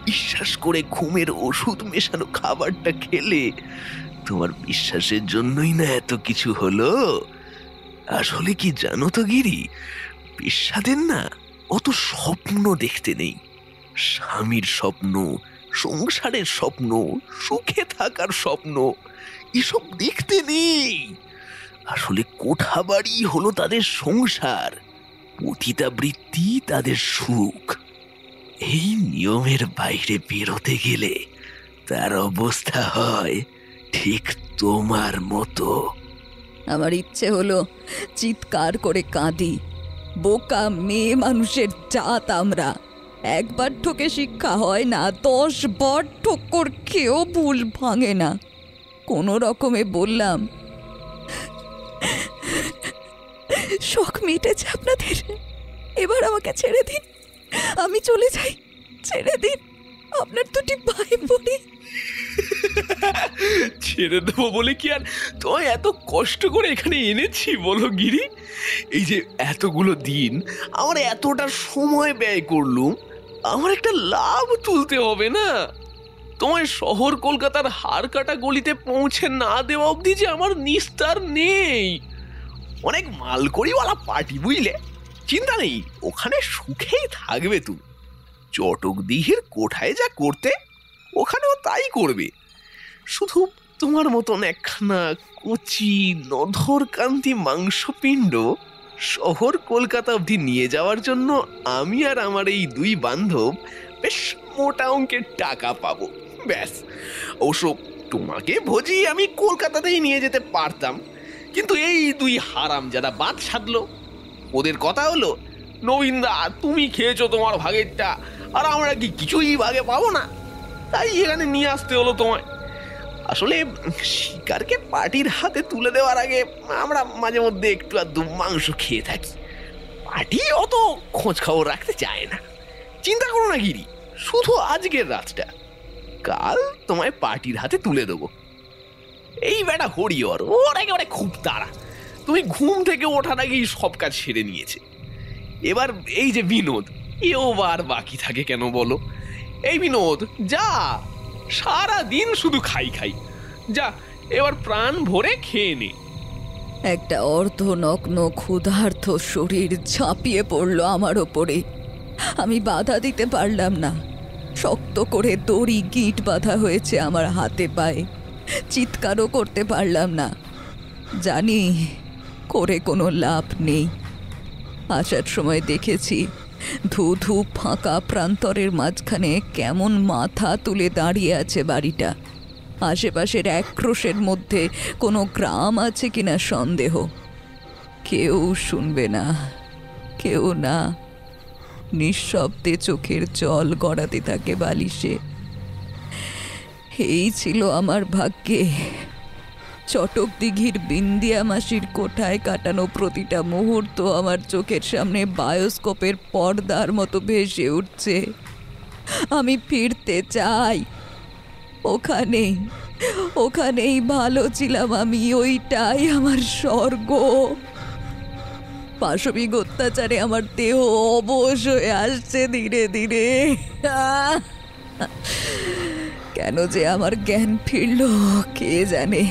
বিশ্বাস করে ঘুমের ওষুধ মেশানো খাবারটা খেলে। তোমার বিশ্বাসের জন্যই না এত কিছু হলো। আসলে কি জানো তো গিরি, বিশ্বাদের না অত স্বপ্ন দেখতে নেই। স্বামীর স্বপ্ন, সংসারের স্বপ্ন, সুখে থাকার স্বপ্ন এসব দেখতে নেই। আসলে কোঠাবাড়ি হলো তাদের সংসার, পতিতাবৃত্তি তাদের সুখ। এই নিয়মের বাইরে বেরোতে গেলে তার অবস্থা হয় ঠিক তোমার মতো। আমার ইচ্ছে হলো চিৎকার করে কাঁদি। বোকা মেয়ে মানুষের জাত আমরা। একবার ঠকে শিক্ষা হয় না, 10 বার ঠক্কর খেয়েও ভুল ভাঙে না। কোনো রকমে বললাম, শখ মিটেছে আপনাদের, এবার আমাকে ছেড়ে দিন, আমি চলে যাই, ছেড়ে দিন, আপনার দুটি ভাই পড়ি। ছেড়ে দেবো বলে কি আর তোমায় এত কষ্ট করে এখানে এনেছি বলো গিরি? এই যে এতগুলো দিন আমার এতটা সময় ব্যয় করলুম, আমার একটা লাভ তুলতে হবে না? তোমায় শহর কলকাতার হাড় কাটা গলিতে পৌঁছে না দেওয়া অবধি যে আমার নিস্তার নেই। অনেক মালকড়িওয়ালা পার্টি, বুঝলে? চিন্তা নেই, ওখানে সুখেই থাকবে তুমি। চটক দিঘির কোঠায় যা করতে ওখানেও তাই করবে। শুধু তোমার মতন একখানা কচি নধরকান্তি মাংসপিণ্ড শহর কলকাতা অবধি নিয়ে যাওয়ার জন্য আমি আর আমার এই 2 বান্ধব বেশ মোটা অঙ্কের টাকা পাবো, ব্যাস। অবশ্য তোমাকে ভোজি আমি কলকাতাতেই নিয়ে যেতে পারতাম, কিন্তু এই 2 হারামজাদা বাদ সাধলো। ওদের কথা হলো, নবীনদা তুমি খেয়েছো তোমার ভাগেরটা, আর আমরা কি কিছুই ভাগে পাবো না? তাই এখানে নিয়ে আসতে হলো তোমায়। আসলে শিকারকে পার্টির হাতে তুলে দেওয়ার আগে আমরা মাঝে মধ্যে একটু আধটু মাংস খেয়ে থাকি। পার্টি অত খোঁজ খবর রাখতে চায় না। চিন্তা করো না গিরি, শুধু আজকের রাতটা, কাল তোমায় পার্টির হাতে তুলে দেবো। এই বেটা হরিহর, ওর একেবারে খুব তাড়া। তুমি ঘুম থেকে ওঠার আগেই সব কাজ সেরে নিয়েছে। এবার এই যে বিনোদ, এও আর বাকি থাকে কেন বলো? এই বিনোদ, যা, সারা দিন শুধু খাই খাই, যা এবার প্রাণ ভরে খেয়ে নে। একটা অর্ধনগ্ন ক্ষুধার্ত শরীর ঝাঁপিয়ে পড়ল আমার ওপরে। আমি বাধা দিতে পারলাম না। শক্ত করে দড়ি গিঁট বাঁধা হয়েছে আমার হাতে পায়ে। চিৎকারও করতে পারলাম না। জানি করে কোনো লাভ নেই। আসার সময় দেখেছি ধু ধু ফাঁকা প্রান্তরের মাঝখানে কেমন মাথা তুলে দাঁড়িয়ে আছে বাড়িটা। আশেপাশের একক্রোশের মধ্যে কোনো গ্রাম আছে কিনা সন্দেহ। কেউ শুনবে না, কেউ না। নিঃশব্দে চোখের জল গড়াতে থাকে বালিশে। এই ছিল আমার ভাগ্যে। চটক দিঘির বিন্দিয়া মাসির কোঠায় কাটানো প্রতিটা মুহূর্ত আমার চোখের সামনে বায়োস্কোপের পর্দার মতো ভেসে উঠছে। আমি ফিরতে চাই ওখানেই, ওখানেই ভালো ছিলাম আমি, ওইটাই আমার স্বর্গ। পাশবিক অত্যাচারে আমার দেহ অবশ হয়ে আসছে ধীরে ধীরে। কেন যে আমার জ্ঞান ফিরল কে জানে।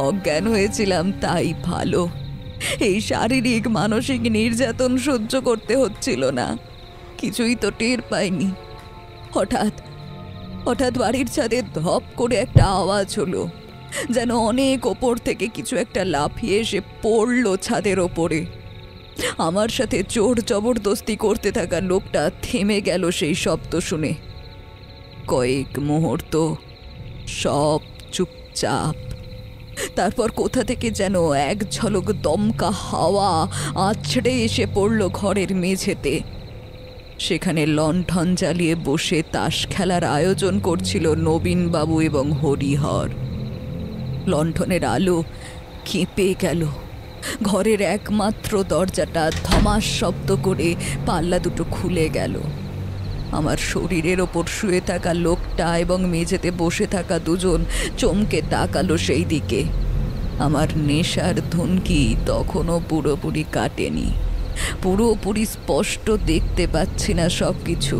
অজ্ঞান হয়েছিলাম তাই ভালো। এই শারীরিক মানসিক নির্যাতন সহ্য করতে হচ্ছিল না, কিছুই তো টের পাইনি। হঠাৎ হঠাৎ বাড়ির ছাদে ধপ করে একটা আওয়াজ হলো, যেন অনেক ওপর থেকে কিছু একটা লাফিয়ে এসে পড়লো ছাদের ওপরে। আমার সাথে জোর জবরদস্তি করতে থাকা লোকটা থেমে গেল সেই শব্দ শুনে। কয়েক মুহূর্ত সব চুপচাপ। তারপর কোথা থেকে যেন এক ঝলক দমকা হাওয়া আছড়ে এসে পড়ল ঘরের মেঝেতে। সেখানে লণ্ঠন জ্বালিয়ে বসে তাস খেলার আয়োজন করছিল নবীনবাবু এবং হরিহর। লণ্ঠনের আলো কেঁপে গেল। ঘরের একমাত্র দরজাটা ধমাস শব্দ করে পাল্লা দুটো খুলে গেল। আমার শরীরের ওপর শুয়ে থাকা লোকটা এবং মেঝেতে বসে থাকা দুজন চমকে তাকালো সেই দিকে। আমার নেশার ধুনকি তখনও পুরোপুরি কাটেনি। পুরোপুরি স্পষ্ট দেখতে পাচ্ছি না সব কিছু,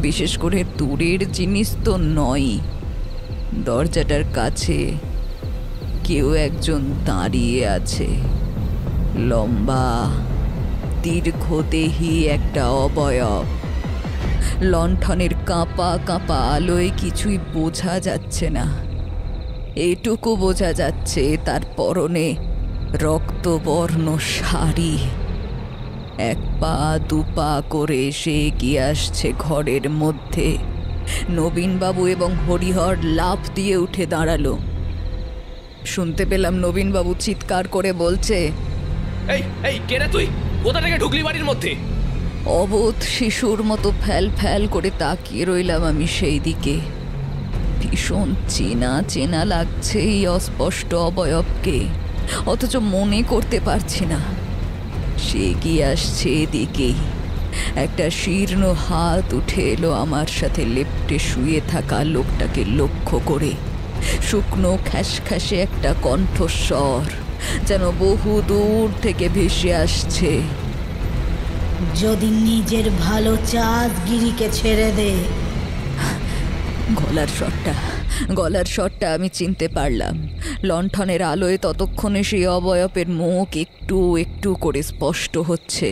বিশেষ করে দূরের জিনিস তো নয়। দরজাটার কাছে কেউ একজন দাঁড়িয়ে আছে। লম্বা দীর্ঘদেহী একটা অবয়ব। লণ্ঠনের কাঁপা কাঁপা আলোয় কিছুই বোঝা যাচ্ছে না। এটুকু বোঝা যাচ্ছে তার পরনে রক্তবর্ণ শাড়ি। এক পা দুপা করে সে এগিয়ে আসছে ঘরের মধ্যে। নবীনবাবু এবং হরিহর লাফ দিয়ে উঠে দাঁড়ালো। শুনতে পেলাম নবীনবাবু চিৎকার করে বলছে, এই এই কে রে তুই? কোথা থেকে ঢুকলি বাড়ির মধ্যে? অবোধ শিশুর মতো ফ্যাল ফ্যাল করে তাকিয়ে রইলাম আমি সেই দিকে। ভীষণ চেনা চেনা লাগছে এই অস্পষ্ট অবয়বকে, অথচ মনে করতে পারছি না। সে এগিয়ে আসছে এদিকেই। একটা শীর্ণ হাত উঠে এলো আমার সাথে লেপ্টে শুয়ে থাকা লোকটাকে লক্ষ্য করে। শুকনো খ্যাসখ্যাসে একটা কণ্ঠস্বর যেন বহু দূর থেকে ভেসে আসছে। যদি নিজের ভালো চাস গিরিকে ছেড়ে দে। গলার স্বরটা আমি চিনতে পারলাম। লণ্ঠনের আলোয় ততক্ষণে সেই অবয়বের মুখ একটু একটু করে স্পষ্ট হচ্ছে।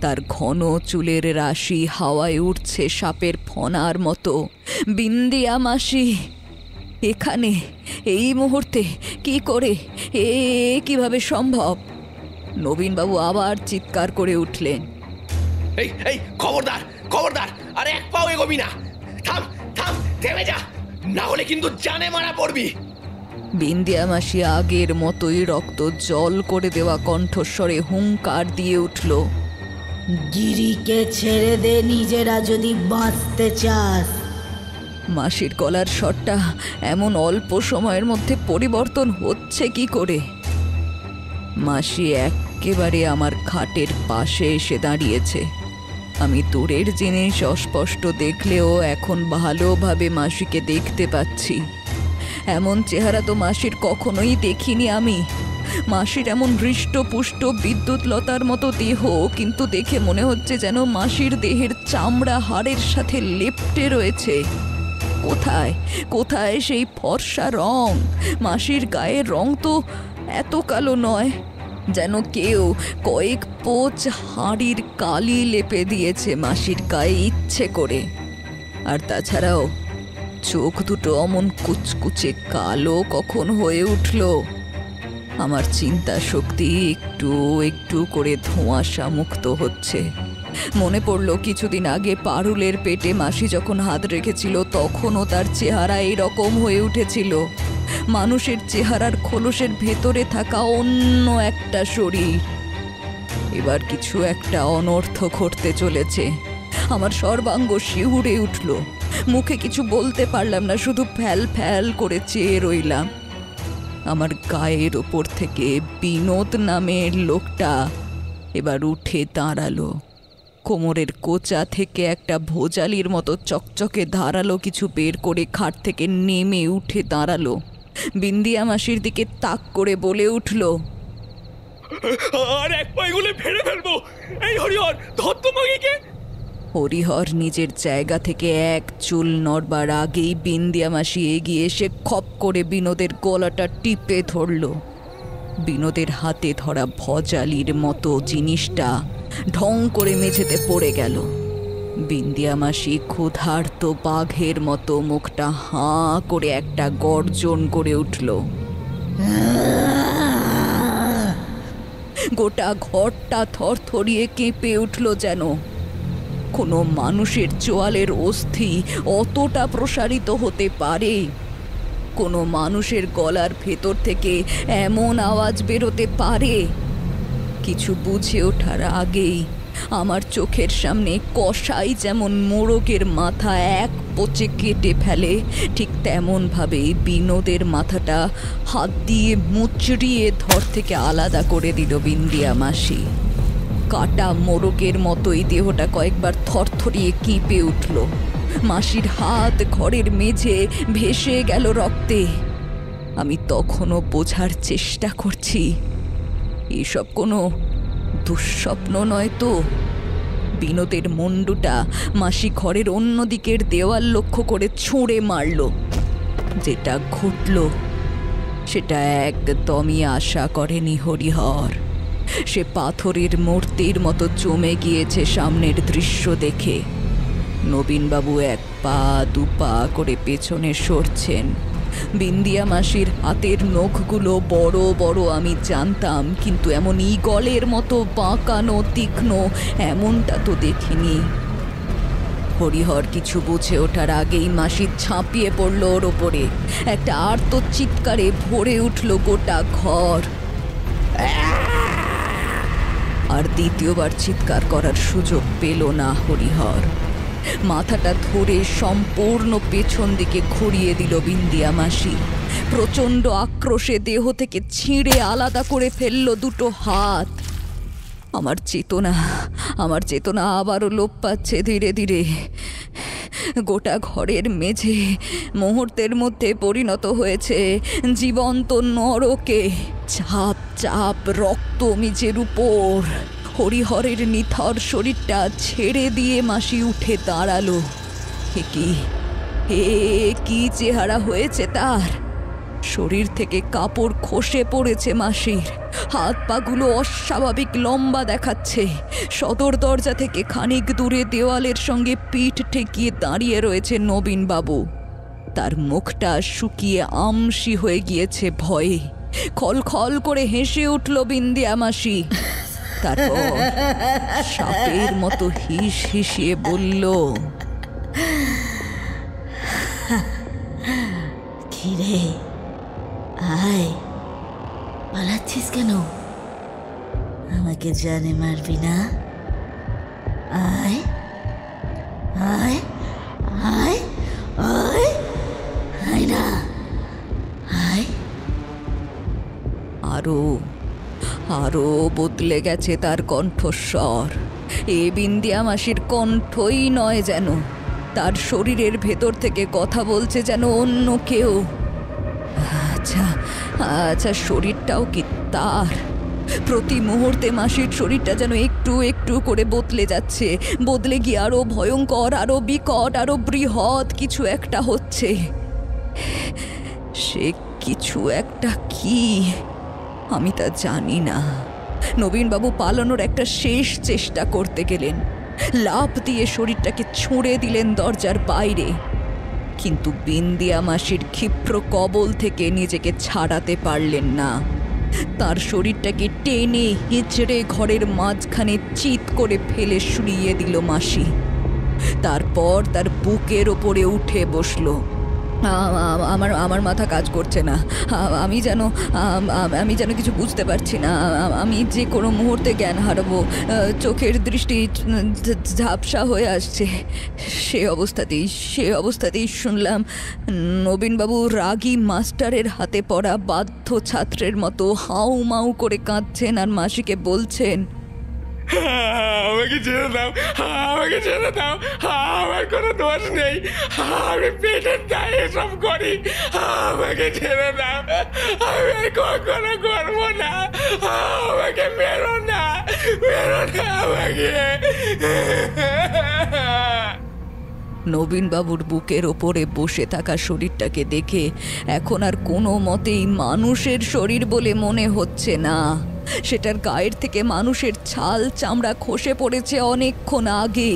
তার ঘন চুলের রাশি হাওয়ায় উঠছে সাপের ফণার মতো। বিন্দিয়া মাসি এখানে এই মুহূর্তে কি করে? কিভাবে সম্ভব? নবীনবাবু আবার চিৎকার করে উঠলেন, এই এই খবরদার খবরদার, আরে এক পাও এগোবি না। থাম থাম, থেমে যা, না হলে কিন্তু জানে মারা পড়বি। বিন্দিয়া মাসি আগের মতোই রক্ত জল করে দেওয়া কণ্ঠস্বরে হুঙ্কার দিয়ে উঠল, গিরিকে ছেড়ে দে নিজেরা যদি বাঁচতে চাস। মাসির গলার স্বরটা এমন অল্প সময়ের মধ্যে পরিবর্তন হচ্ছে কি করে? মাসি একেবারে আমার খাটের পাশে এসে দাঁড়িয়েছে। আমি দূরের জিনিস অস্পষ্ট দেখলেও এখন ভালোভাবে মাসিকে দেখতে পাচ্ছি। এমন চেহারা তো মাসির কখনোই দেখিনি আমি। মাসির এমন হৃষ্টপুষ্ট বিদ্যুৎ লতার মতো দেহ, কিন্তু দেখে মনে হচ্ছে যেন মাসির দেহের চামড়া হাড়ের সাথে লেপ্টে রয়েছে। কোথায় কোথায় সেই ফর্সা রং? মাসির গায়ের রং তো এত কালো নয়, যেন কেউ কয়েক পোচ হাঁড়ির কালি লেপে দিয়েছে মাসির গায়ে ইচ্ছে করে। আর তাছাড়াও চোখ দুটো অমন কুচকুচে কালো কখন হয়ে উঠল? আমার চিন্তা শক্তি একটু একটু করে ধোঁয়াশা মুক্ত হচ্ছে। মনে পড়ল কিছুদিন আগে পারুলের পেটে মাসি যখন হাত রেখেছিল তখনও তার চেহারা এইরকম হয়ে উঠেছিল। মানুষের চেহারার খোলসের ভেতরে থাকা অন্য একটা শরীর। এবার কিছু একটা অনর্থ ঘটতে চলেছে। আমার সর্বাঙ্গ শিউরে উঠল। মুখে কিছু বলতে পারলাম না, শুধু ফ্যাল ফ্যাল করে চেয়ে রইলাম। আমার গায়ের ওপর থেকে বিনোদ নামের লোকটা এবার উঠে দাঁড়ালো। কোমরের কোচা থেকে একটা ভোজালির মতো চকচকে ধারালো কিছু বের করে খাট থেকে নেমে উঠে দাঁড়ালো। বিন্দিয়া মাসির দিকে তাক করে বলে উঠল, আর এক পায়ে ফেলে ফেলবো। এই হরিহর, ধর তো মাগিকে। হরিহর নিজের জায়গা থেকে এক চুল নড়বার আগেই বিন্দিয়া মাসি এগিয়ে এসে খপ করে বিনোদের গলাটা টিপে ধরল। বিনোদের হাতে ধরা ভজালির মতো জিনিসটা ঢং করে মেঝেতে পড়ে গেল। বিন্দিয়া মাসি ক্ষুধার্ত বাঘের মতো মুখটা হাঁ করে একটা গর্জন করে উঠল। গোটা ঘরটা থরথরিয়ে কেঁপে উঠল, যেন কোনো মানুষের চোয়ালের অস্থি অতটা প্রসারিত হতে পারে। কোনো মানুষের গলার ভেতর থেকে এমন আওয়াজ বেরোতে পারে। কিছু বুঝে ওঠার আগেই আমার চোখের সামনে কসাই যেমন মোরগের মাথা এক পোচে কেটে ফেলে, ঠিক তেমনভাবেই বিনোদের মাথাটা হাত দিয়ে মুচড়িয়ে ধর থেকে আলাদা করে দিল বিন্দিয়া মাসি। কাটা মোরগের মতোই দেহটা কয়েকবার থরথরিয়ে কেঁপে উঠল। মাসির হাত ঘরের মেঝে ভেসে গেল রক্তে। আমি তখনও বোঝার চেষ্টা করছি এসব কোনো দুঃস্বপ্ন নয় তো। বিনোদের মুন্ডুটা মাসি ঘরের অন্য দিকের দেওয়াল লক্ষ্য করে ছুঁড়ে মারল। যেটা ঘটল সেটা একদমই আশা করেনি হরিহর। সে পাথরের মূর্তির মতো জমে গিয়েছে সামনের দৃশ্য দেখে। নবীনবাবু 1 পা 2 পা করে পেছনে সরছেন। বিন্দিয়া মাসির হাতের নখগুলো বড় বড় আমি জানতাম, কিন্তু এমন ঈগলের মতো বাঁকানো তীক্ষ্ণ এমনটা তো দেখিনি। হরিহর কিছু বুঝে ওঠার আগেই মাসি ঝাঁপিয়ে পড়ল ওর ওপরে। একটা আর্ত চিৎকারে ভরে উঠল গোটা ঘর। আর দ্বিতীয়বার চিৎকার করার সুযোগ পেল না হরিহর। মাথাটা ধরে সম্পূর্ণ পেছন দিকে ঘুরিয়ে দিল বিন্দিয়া মাসি। প্রচণ্ড আক্রোশে দেহ থেকে ছিঁড়ে আলাদা করে ফেলল 2 হাত। আমার চেতনা আবারও লোপ পাচ্ছে ধীরে ধীরে। গোটা ঘরের মেঝে মুহূর্তের মধ্যে পরিণত হয়েছে জীবন্ত নরকে। চাপ চাপ রক্ত মেঝের উপর। হরিহরের নিথর শরীরটা ছেড়ে দিয়ে মাসি উঠে দাঁড়ালো। কি চেহারা হয়েছে তার! শরীর থেকে কাপড় খসে পড়েছে মাসির। হাত পাগুলো অস্বাভাবিক লম্বা দেখাচ্ছে। সদর দরজা থেকে খানিক দূরে দেওয়ালের সঙ্গে পিঠ ঠেকিয়ে দাঁড়িয়ে রয়েছে নবীনবাবু। তার মুখটা শুকিয়ে আমসি হয়ে গিয়েছে ভয়ে। খলখল করে হেসে উঠল বিন্দিয়া মাসি। তারপর সাপের মতো হিস হিসিয়ে বলল, কিরে আয়, পালাচ্ছিস কেন? আমাকে জানে মারবি না? আয় আয় আয় আয় আয় না আয়। আরো বদলে গেছে তার কণ্ঠস্বর। এ বিন্দিয়া মাসির কণ্ঠই নয় যেন, তার শরীরের ভেতর থেকে কথা বলছে যেন অন্য কেউ। আচ্ছা, শরীরটাও কি তার? প্রতি মুহূর্তে মাসির শরীরটা যেন একটু একটু করে বদলে যাচ্ছে। বদলে গিয়ে আরো ভয়ঙ্কর, আরো বিকট, আরো বৃহৎ কিছু একটা হচ্ছে। সে কিছু একটা কি আমি তা জানি না। নবীনবাবু পালানোর একটা শেষ চেষ্টা করতে গেলেন। লাফ দিয়ে শরীরটাকে ছুঁড়ে দিলেন দরজার বাইরে। কিন্তু বিন্দিয়া মাসির ক্ষিপ্র কবল থেকে নিজেকে ছাড়াতে পারলেন না। তার শরীরটাকে টেনে হেঁচড়ে ঘরের মাঝখানে চিৎ করে ফেলে শুইয়ে দিল মাসি। তারপর তার বুকের ওপরে উঠে বসলো। আমার মাথা কাজ করছে না। আমি যেন কিছু বুঝতে পারছি না। আমি যে কোনো মুহূর্তে জ্ঞান হারাবো। চোখের দৃষ্টি ঝাপসা হয়ে আসছে। সে অবস্থাতেই শুনলাম নবীনবাবু রাগী মাস্টারের হাতে পড়া বাধ্য ছাত্রের মতো হাউ মাউ করে কাঁদছেন আর মাসিকে বলছেন, আমাকে ছেড়ে দাও, আমাকে ছেড়ে দাও, আমার কোনো দোষ নেই, আমি পেটের দায়ে এসব করি, আমাকে ছেড়ে দাও, আমি আর কখনো করবো না, আমাকে মেরো না আমাকে। নবীনবাবুর বুকের ওপরে বসে থাকা শরীরটাকে দেখে এখন আর কোনো মতেই মানুষের শরীর বলে মনে হচ্ছে না। সেটার গায়ের থেকে মানুষের ছাল চামড়া খসে পড়েছে অনেকক্ষণ আগে।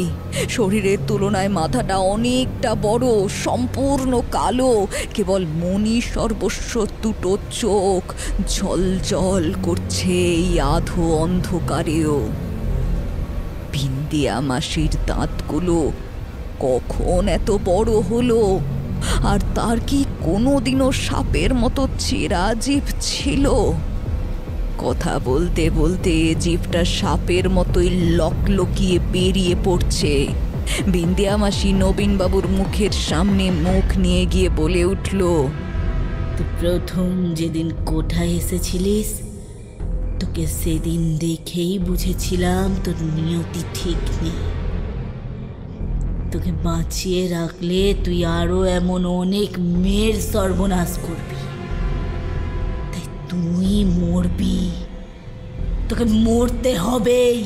শরীরের তুলনায় মাথাটা অনেকটা বড়, সম্পূর্ণ কালো। কেবল মণি সর্বস্ব 2 চোখ ঝলঝল করছে এই আধো অন্ধকারেও। বিন্দিয়া মাসির দাঁতগুলো কখন এত বড় হলো? আর তার কি কোনোদিনও সাপের মতো চেরা জিভ ছিল? কথা বলতে বলতে জিভটা সাপের মতোই লকলকিয়ে বেরিয়ে পড়ছে। বিন্দিয়া মাসি নবীনবাবুর মুখের সামনে মুখ নিয়ে গিয়ে বলে উঠল, তুই প্রথম যেদিন কোঠায় এসেছিলিস, তোকে সেদিন দেখেই বুঝেছিলাম তোর নিয়তি ঠিক নেই। তোকে বাঁচিয়ে রাখলে তুই আরো এমন অনেক মেয়ের সর্বনাশ করবি। তাই তুই মরবি, তোকে মরতে হবেই।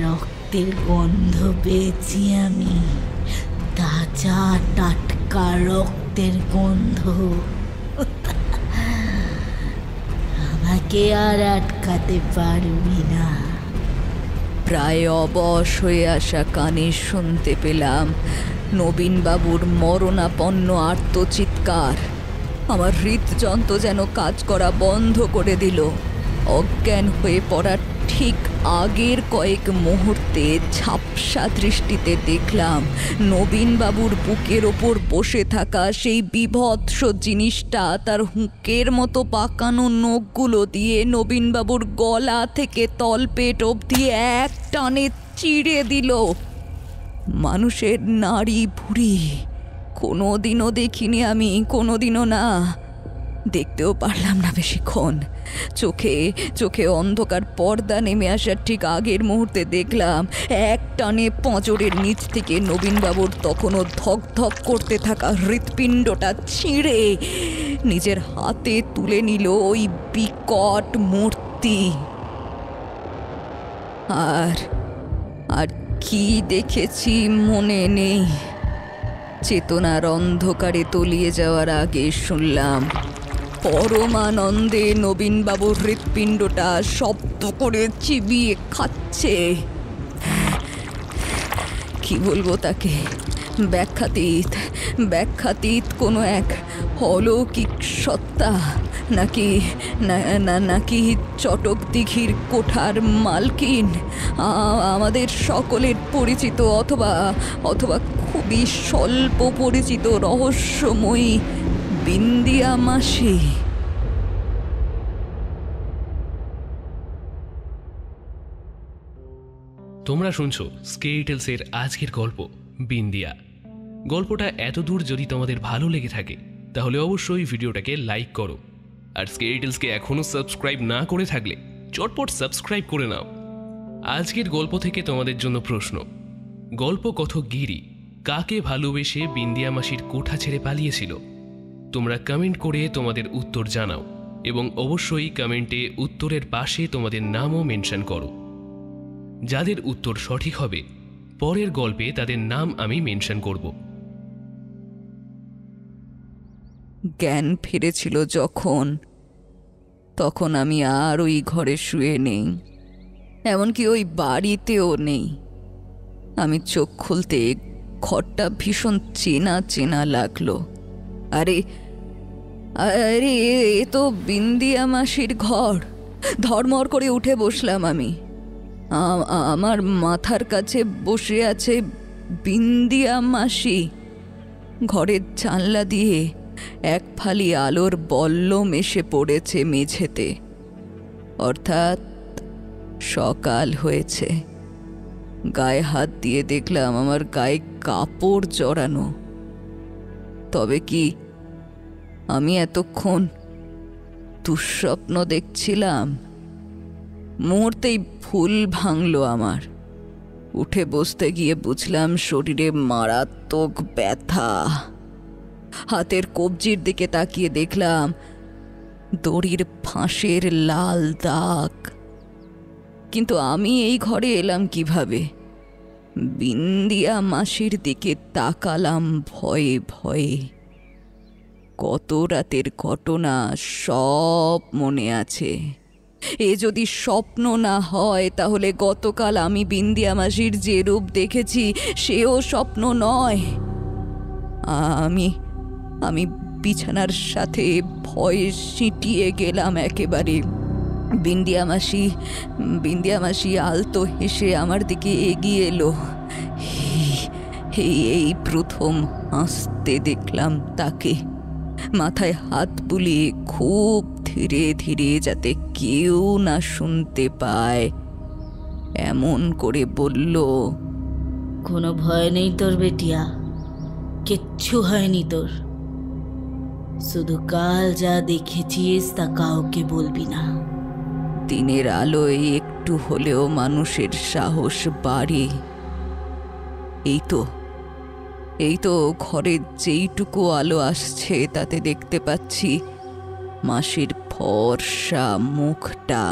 রক্তের গন্ধ পেয়েছি আমি, তাজা টাটকা রক্তের গন্ধ। আমাকে আর আটকাতে পারবি না। প্রায় অবশ হয়ে আসা কানে শুনতে পেলাম নবীনবাবুর মরণাপন্ন আর্তচিৎকার। আমার হৃদযন্ত্র যেন কাজ করা বন্ধ করে দিল। অজ্ঞান হয়ে পড়ার ঠিক আগের কয়েক মুহূর্তে ঝাপসা দৃষ্টিতে দেখলাম নবীনবাবুর বুকের ওপর বসে থাকা সেই বিভৎস জিনিসটা তার হুঁকের মতো পাকানো নখগুলো দিয়ে নবীনবাবুর গলা থেকে তলপেট অবধি এক টানে চিড়ে দিল। মানুষের নাড়ি ভুঁড়ি কোনোদিনও দেখিনি আমি, কোনোদিনও না। দেখতেও পারলাম না বেশিক্ষণ। চোখে অন্ধকার পর্দা নেমে আসার ঠিক আগের মুহূর্তে দেখলাম এক টানে পঁজরের নিচ থেকে নবীনবাবুর তখনও ধক ধক করতে থাকা হৃৎপিণ্ডটা ছিঁড়ে নিজের হাতে তুলে নিল ওই বিকট মূর্তি। আর কি দেখেছি মনে নেই। চেতনার অন্ধকারে তলিয়ে যাওয়ার আগে শুনলাম পরমানন্দে নবীনবাবুর হৃৎপিণ্ডটা শব্দ করে চিবিয়ে খাচ্ছে। কি বলবো তাকে, ব্যাখ্যাতীত কোনো এক অলৌকিক সত্তা, নাকি চটক দিঘির কোঠার মালকিন, আমাদের সকলের পরিচিত অথবা খুবই স্বল্প পরিচিত রহস্যময়ী বিন্দিয়া মাসি। তোমরা শুনছো স্কেরি টেলসের আজকের গল্প বিন্দিয়া। গল্পটা এত দূর যদি তোমাদের ভালো লেগে থাকে তাহলে অবশ্যই ভিডিওটাকে লাইক করো, আর স্কেরি টেলসকে এখনো সাবস্ক্রাইব না করে থাকলে চটপট সাবস্ক্রাইব করে নাও। আজকের গল্প থেকে তোমাদের জন্য প্রশ্ন: গল্পকথক গিরি কাকে ভালোবেসে বিন্দিয়া মাসির কোঠা ছেড়ে পালিয়েছিল? তোমরা কমেন্ট করে তোমাদের উত্তর জানাও, এবং অবশ্যই কমেন্টে উত্তরের পাশে তোমাদের নামও মেনশন করো। যাদের উত্তর সঠিক হবে পরের গল্পে তাদের নাম আমি মেনশন করব। জ্ঞান ফিরেছিল তখন আমি আর ওই ঘরে শুয়ে নেই, এমনকি ওই বাড়িতেও নেই। আমি চোখ খুলতে ঘরটা ভীষণ চেনা চেনা লাগলো। আরে এ তো বিন্দিয়া মাসির ঘর। ধর্মর করে উঠে বসলাম আমি। আমার মাথার কাছে বসে আছে বিন্দিয়া মাসি। ঘরের জানলা দিয়ে এক ফালি আলোর বল্লম এসে পড়েছে মেঝেতে। অর্থাৎ সকাল হয়েছে। গায়ে হাত দিয়ে দেখলাম আমার গায়ে কাপড় জড়ানো। তবে কি আমি এতক্ষণ দুঃস্বপ্ন দেখছিলাম? মুহূর্তেই ভুল ভাঙলো আমার। উঠে বসতে গিয়ে বুঝলাম শরীরে মারাত্মক ব্যথা। হাতের কবজির দিকে তাকিয়ে দেখলাম দড়ির ফাঁসের লাল দাগ। কিন্তু আমি এই ঘরে এলাম কিভাবে? বিন্দিয়া মাসির দিকে তাকালাম ভয়ে ভয়ে। কত রাতের ঘটনা সব মনে আছে। এ যদি স্বপ্ন না হয় তাহলে গতকাল আমি বিন্দিয়া মাসির যে রূপ দেখেছি সেও স্বপ্ন নয়। আমি বিছানার সাথে ভয়ে সিঁটিয়ে গেলাম একেবারে। বিন্দিয়া মাসি আলতো হেসে আমার দিকে এগিয়ে এলো। এই প্রথম হাসতে দেখলাম তাকে। মাথায় হাত বুলিয়ে খুব ধীরে ধীরে, যাতে কেউ না শুনতে পায়, এমন করে বলল, কোনো ভয় নেই তোর বেটিয়া, কিচ্ছু হয়নি তোর। শুধু কাল যা দেখেছিস তা কাউকে বলবি না। দিনের আলোয় একটু হলেও মানুষের সাহস বাড়ে। এই তো ঘরের যেইটুকু আলো আসছে তাতে দেখতে পাচ্ছি মাসির ফর্সা মুখটা।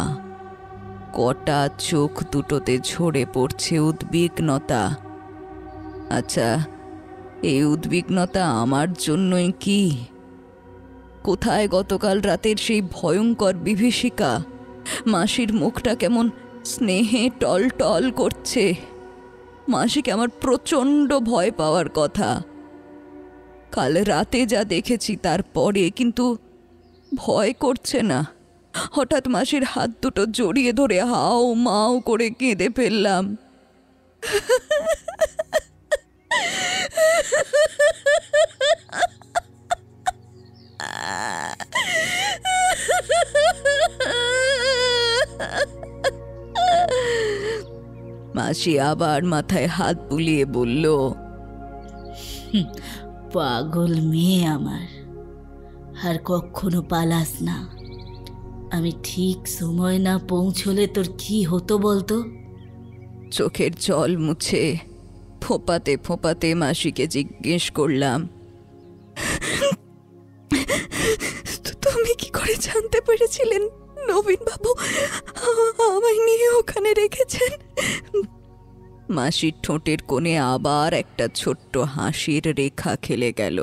কটা চোখ দুটোতে ঝরে পড়ছে উদ্বিগ্নতা। আচ্ছা, এই উদ্বিগ্নতা আমার জন্যই কি? কোথায় গতকাল রাতের সেই ভয়ঙ্কর বিভীষিকা? মাসির মুখটা কেমন স্নেহে টলটল করছে। মাসিকে আমার প্রচণ্ড ভয় পাওয়ার কথা। কাল রাতে যা দেখেছি তারপরে কিন্তু ভয় করছে না। হঠাৎ মাসির হাত দুটো জড়িয়ে ধরে হাও মাও করে কেঁদে ফেললাম। মাসি আবার মাথায় হাত বুলিয়ে বলল, পাগল মেয়ে আমার, আর কখনো পালাস না। আমি ঠিক সময় না পৌঁছলে তোর কি হতো বলতো? চোখের জল মুছে ফোঁপাতে ফোঁপাতে মাসিকে জিজ্ঞেস করলাম, তুমি কি করে জানতে পেরেছিলেন নবীনবাবু আমায় নিয়ে ওখানে রেখেছেন? মাসির ঠোঁটের কোণে আবার একটা ছোট্ট হাসির রেখা খেলে গেল।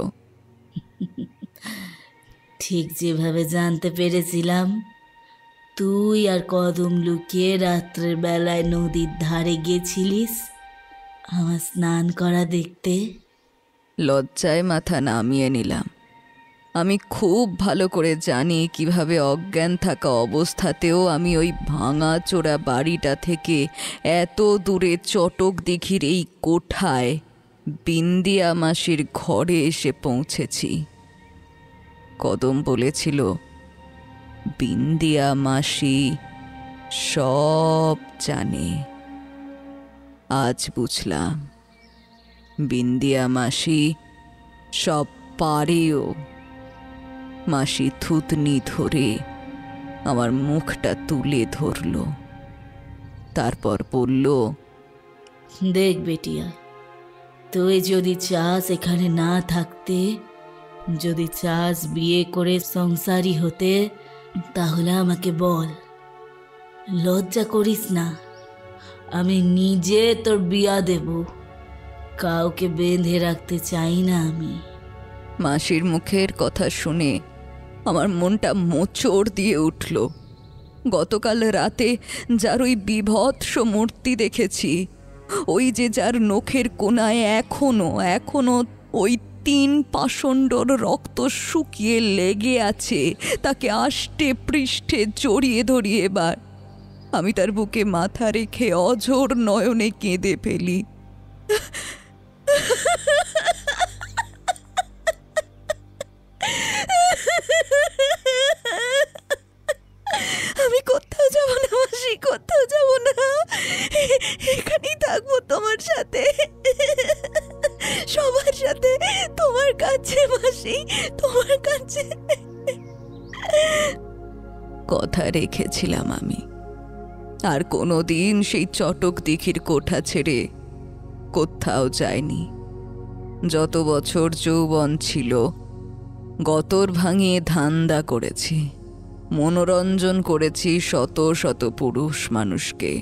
ঠিক যেভাবে জানতে পেরেছিলাম, তুই আর কদম লুকিয়ে রাত্রের বেলায় নদীর ধারে গেছিলিস আমার স্নান করা দেখতে। লজ্জায় মাথা নামিয়ে নিলাম। আমি খুব ভালো করে জানি কিভাবে অজ্ঞান থাকা অবস্থাতেও আমি ওই ভাঙা চোরা বাড়িটা থেকে এত দূরে চটক দিঘির এই কোঠায় বিন্দিয়া মাসির ঘরে এসে পৌঁছেছি। কদম বলেছিল বিন্দিয়া মাসি সব জানে। আজ বুঝলাম বিন্দিয়া মাসি সব পারেও। মাসি থুতনি ধরে আমার মুখটা তুলে ধরল, তারপর বলল, দেখ বেটিয়া, তুই যদি চাস এখানে না থাকতে, যদি চাস বিয়ে করে সংসারী হতে, তাহলে আমাকে বল, লজ্জা করিস না। আমি নিজে তোর বিয়া দেব, কাউকে বেঁধে রাখতে চাই না আমি। মাসির মুখের কথা শুনে আমার মনটা মোচড় দিয়ে উঠল। গতকাল রাতে যার ওই বিভৎস মূর্তি দেখেছি, ওই যে যার নখের কোনায় এখনো ওই 3 পাষণ্ডর রক্ত শুকিয়ে লেগে আছে, তাকে আষ্টে পৃষ্ঠে জড়িয়ে ধরি এবার। আমি তার বুকে মাথা রেখে অঝোর নয়নে কেঁদে ফেলি। আমি কোথাও যাব না মাসি, কোথাও যাব না, এখানেই থাকবো তোমার সাথে, সবার সাথে, তোমার কাছে মাসি, তোমার কাছে। কথা রেখেছিলাম আমি। আর কোনোদিন সেই চটক দিঘির কোঠা ছেড়ে কোথাও যায়নি। যত বছর যৌবন ছিল গতর ভাঙিয়ে ধান্দা করেছি, মনোরঞ্জন করেছি শত শত পুরুষ মানুষকে।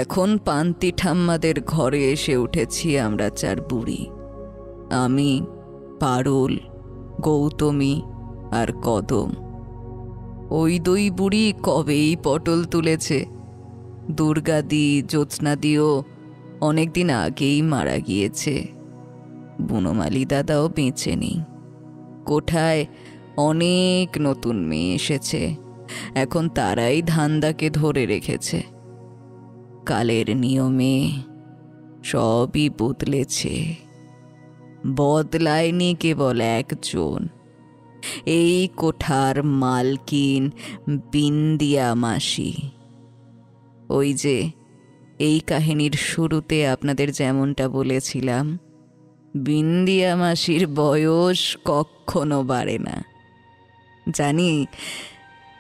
এখন পান্তি ঠাম্মাদের ঘরে এসে উঠেছি আমরা 4 বুড়ি, আমি, পারুল, গৌতমী আর কদম। ওই 2 বুড়ি কবেই পটল তুলেছে। দুর্গাদি, জ্যোৎস্নাদিও অনেকদিন আগেই মারা গিয়েছে। বনমালী দাদাও বেঁচে নেই। কোঠায় অনেক নতুন মেয়ে এসেছে, এখন তারাই ধান্দাকে ধরে রেখেছে। কালের নিয়মে সবই বদলেছে, বদলায়নি কেবল একজন, এই কোঠার মালকিন বিন্দিয়া মাসি। ওই যে এই কাহিনীর শুরুতে আপনাদের যেমনটা বলেছিলাম, বিন্দিয়া মাসির বয়স কখনো বাড়ে না। জানি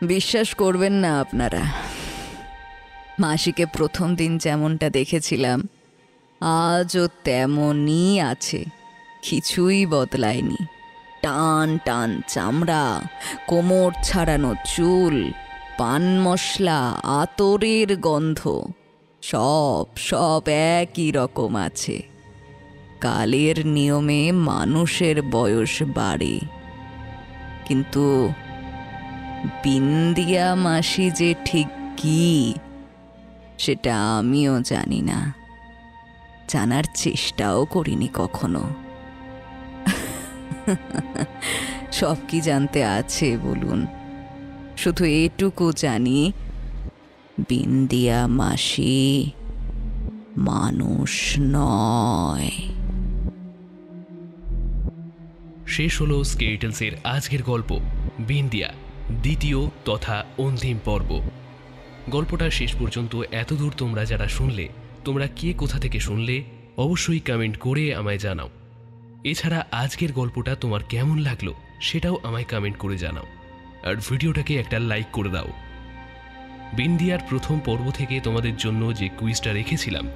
বিশ্বাস করবেন না আপনারা। মাসিকে প্রথম দিন যেমনটা দেখেছিলাম আজও তেমনই আছে, কিছুই বদলায়নি। টান টান চামড়া, কোমর ছাড়ানো চুল, পান মশলা, আতরের গন্ধ, সব একই রকম আছে। কালের নিয়মে মানুষের বয়স বাড়ে, কিন্তু বিন্দিয়া মাসি যে ঠিক কি সেটা আমিও জানি না, জানার চেষ্টাও করিনি কখনো। সব কি জানতে আছে বলুন? শুধু এটুকু জানি, বিন্দিয়া মাসি মানুষ নয়। শেষ হলো স্কেরিটেলসের আজকের গল্প বিন্দিয়া, দ্বিতীয় তথা অন্তিম পর্ব। গল্পটা শেষ পর্যন্ত এতদূর তোমরা যারা শুনলে, তোমরা কে কোথা থেকে শুনলে অবশ্যই কমেন্ট করে আমায় জানাও। এছাড়া আজকের গল্পটা তোমার কেমন লাগলো সেটাও আমায় কমেন্ট করে জানাও, আর ভিডিওটাকে একটা লাইক করে দাও। বিন্দিয়ার প্রথম পর্ব থেকে তোমাদের জন্য যে কুইজটা রেখেছিলাম,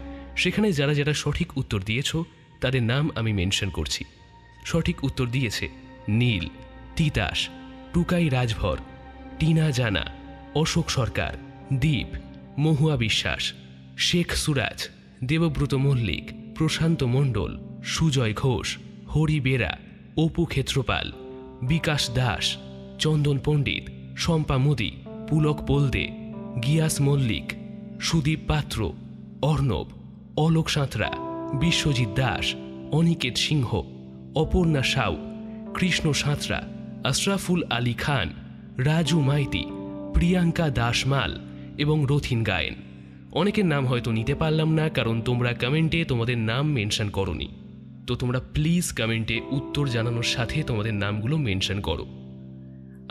সেখানে যারা যারা সঠিক উত্তর দিয়েছ তাদের নাম আমি মেনশন করছি। সঠিক উত্তর দিয়েছে নীল, তিতাস, টুকাই রাজভর, টিনা জানা, অশোক সরকার, দীপ, মহুয়া বিশ্বাস, শেখ সুরাজ, দেবব্রত মল্লিক, প্রশান্ত মণ্ডল, সুজয় ঘোষ, হরি বেরা, অপু ক্ষেত্রপাল, বিকাশ দাস, চন্দন পণ্ডিত, শম্পা মোদি, পুলক পোলদে, গিয়াস মল্লিক, সুদীপ পাত্র, অর্ণব, অলোক সাঁতরা, বিশ্বজিৎ দাস, অনিকেত সিংহ, অপর্ণা সাউ, কৃষ্ণ সাঁতরা, আশরাফুল আলী খান, রাজু মাইতি, প্রিয়াঙ্কা দাসমাল এবং রথিন গায়েন। অনেকের নাম হয়তো নিতে পারলাম না, কারণ তোমরা কমেন্টে তোমাদের নাম মেনশন করোনি। তো তোমরা প্লিজ কমেন্টে উত্তর জানানোর সাথে তোমাদের নামগুলো মেনশন করো।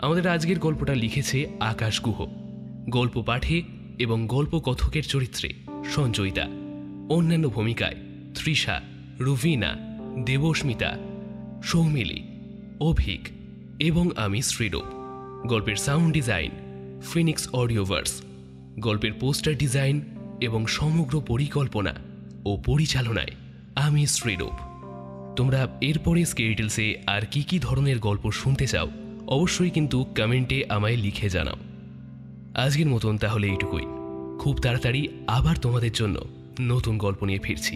আমাদের আজকের গল্পটা লিখেছে আকাশ গুহ, গল্প পাঠে এবং গল্প কথকের চরিত্রে সঞ্জয়িতা, অন্যান্য ভূমিকায় তৃষা, রুভিনা, দেবস্মিতা, সৌমিলি, অভিক এবং আমি শ্রীরূপ। গল্পের সাউন্ড ডিজাইন ফিনিক্স অডিওভার্স। গল্পের পোস্টার ডিজাইন এবং সমগ্র পরিকল্পনা ও পরিচালনায় আমি শ্রীরূপ। তোমরা এরপরে স্কেরিটেলসে আর কি কি ধরনের গল্প শুনতে চাও অবশ্যই কিন্তু কমেন্টে আমায় লিখে জানাও। আজকের মতন তাহলে এইটুকুই। খুব তাড়াতাড়ি আবার তোমাদের জন্য নতুন গল্প নিয়ে ফিরছি।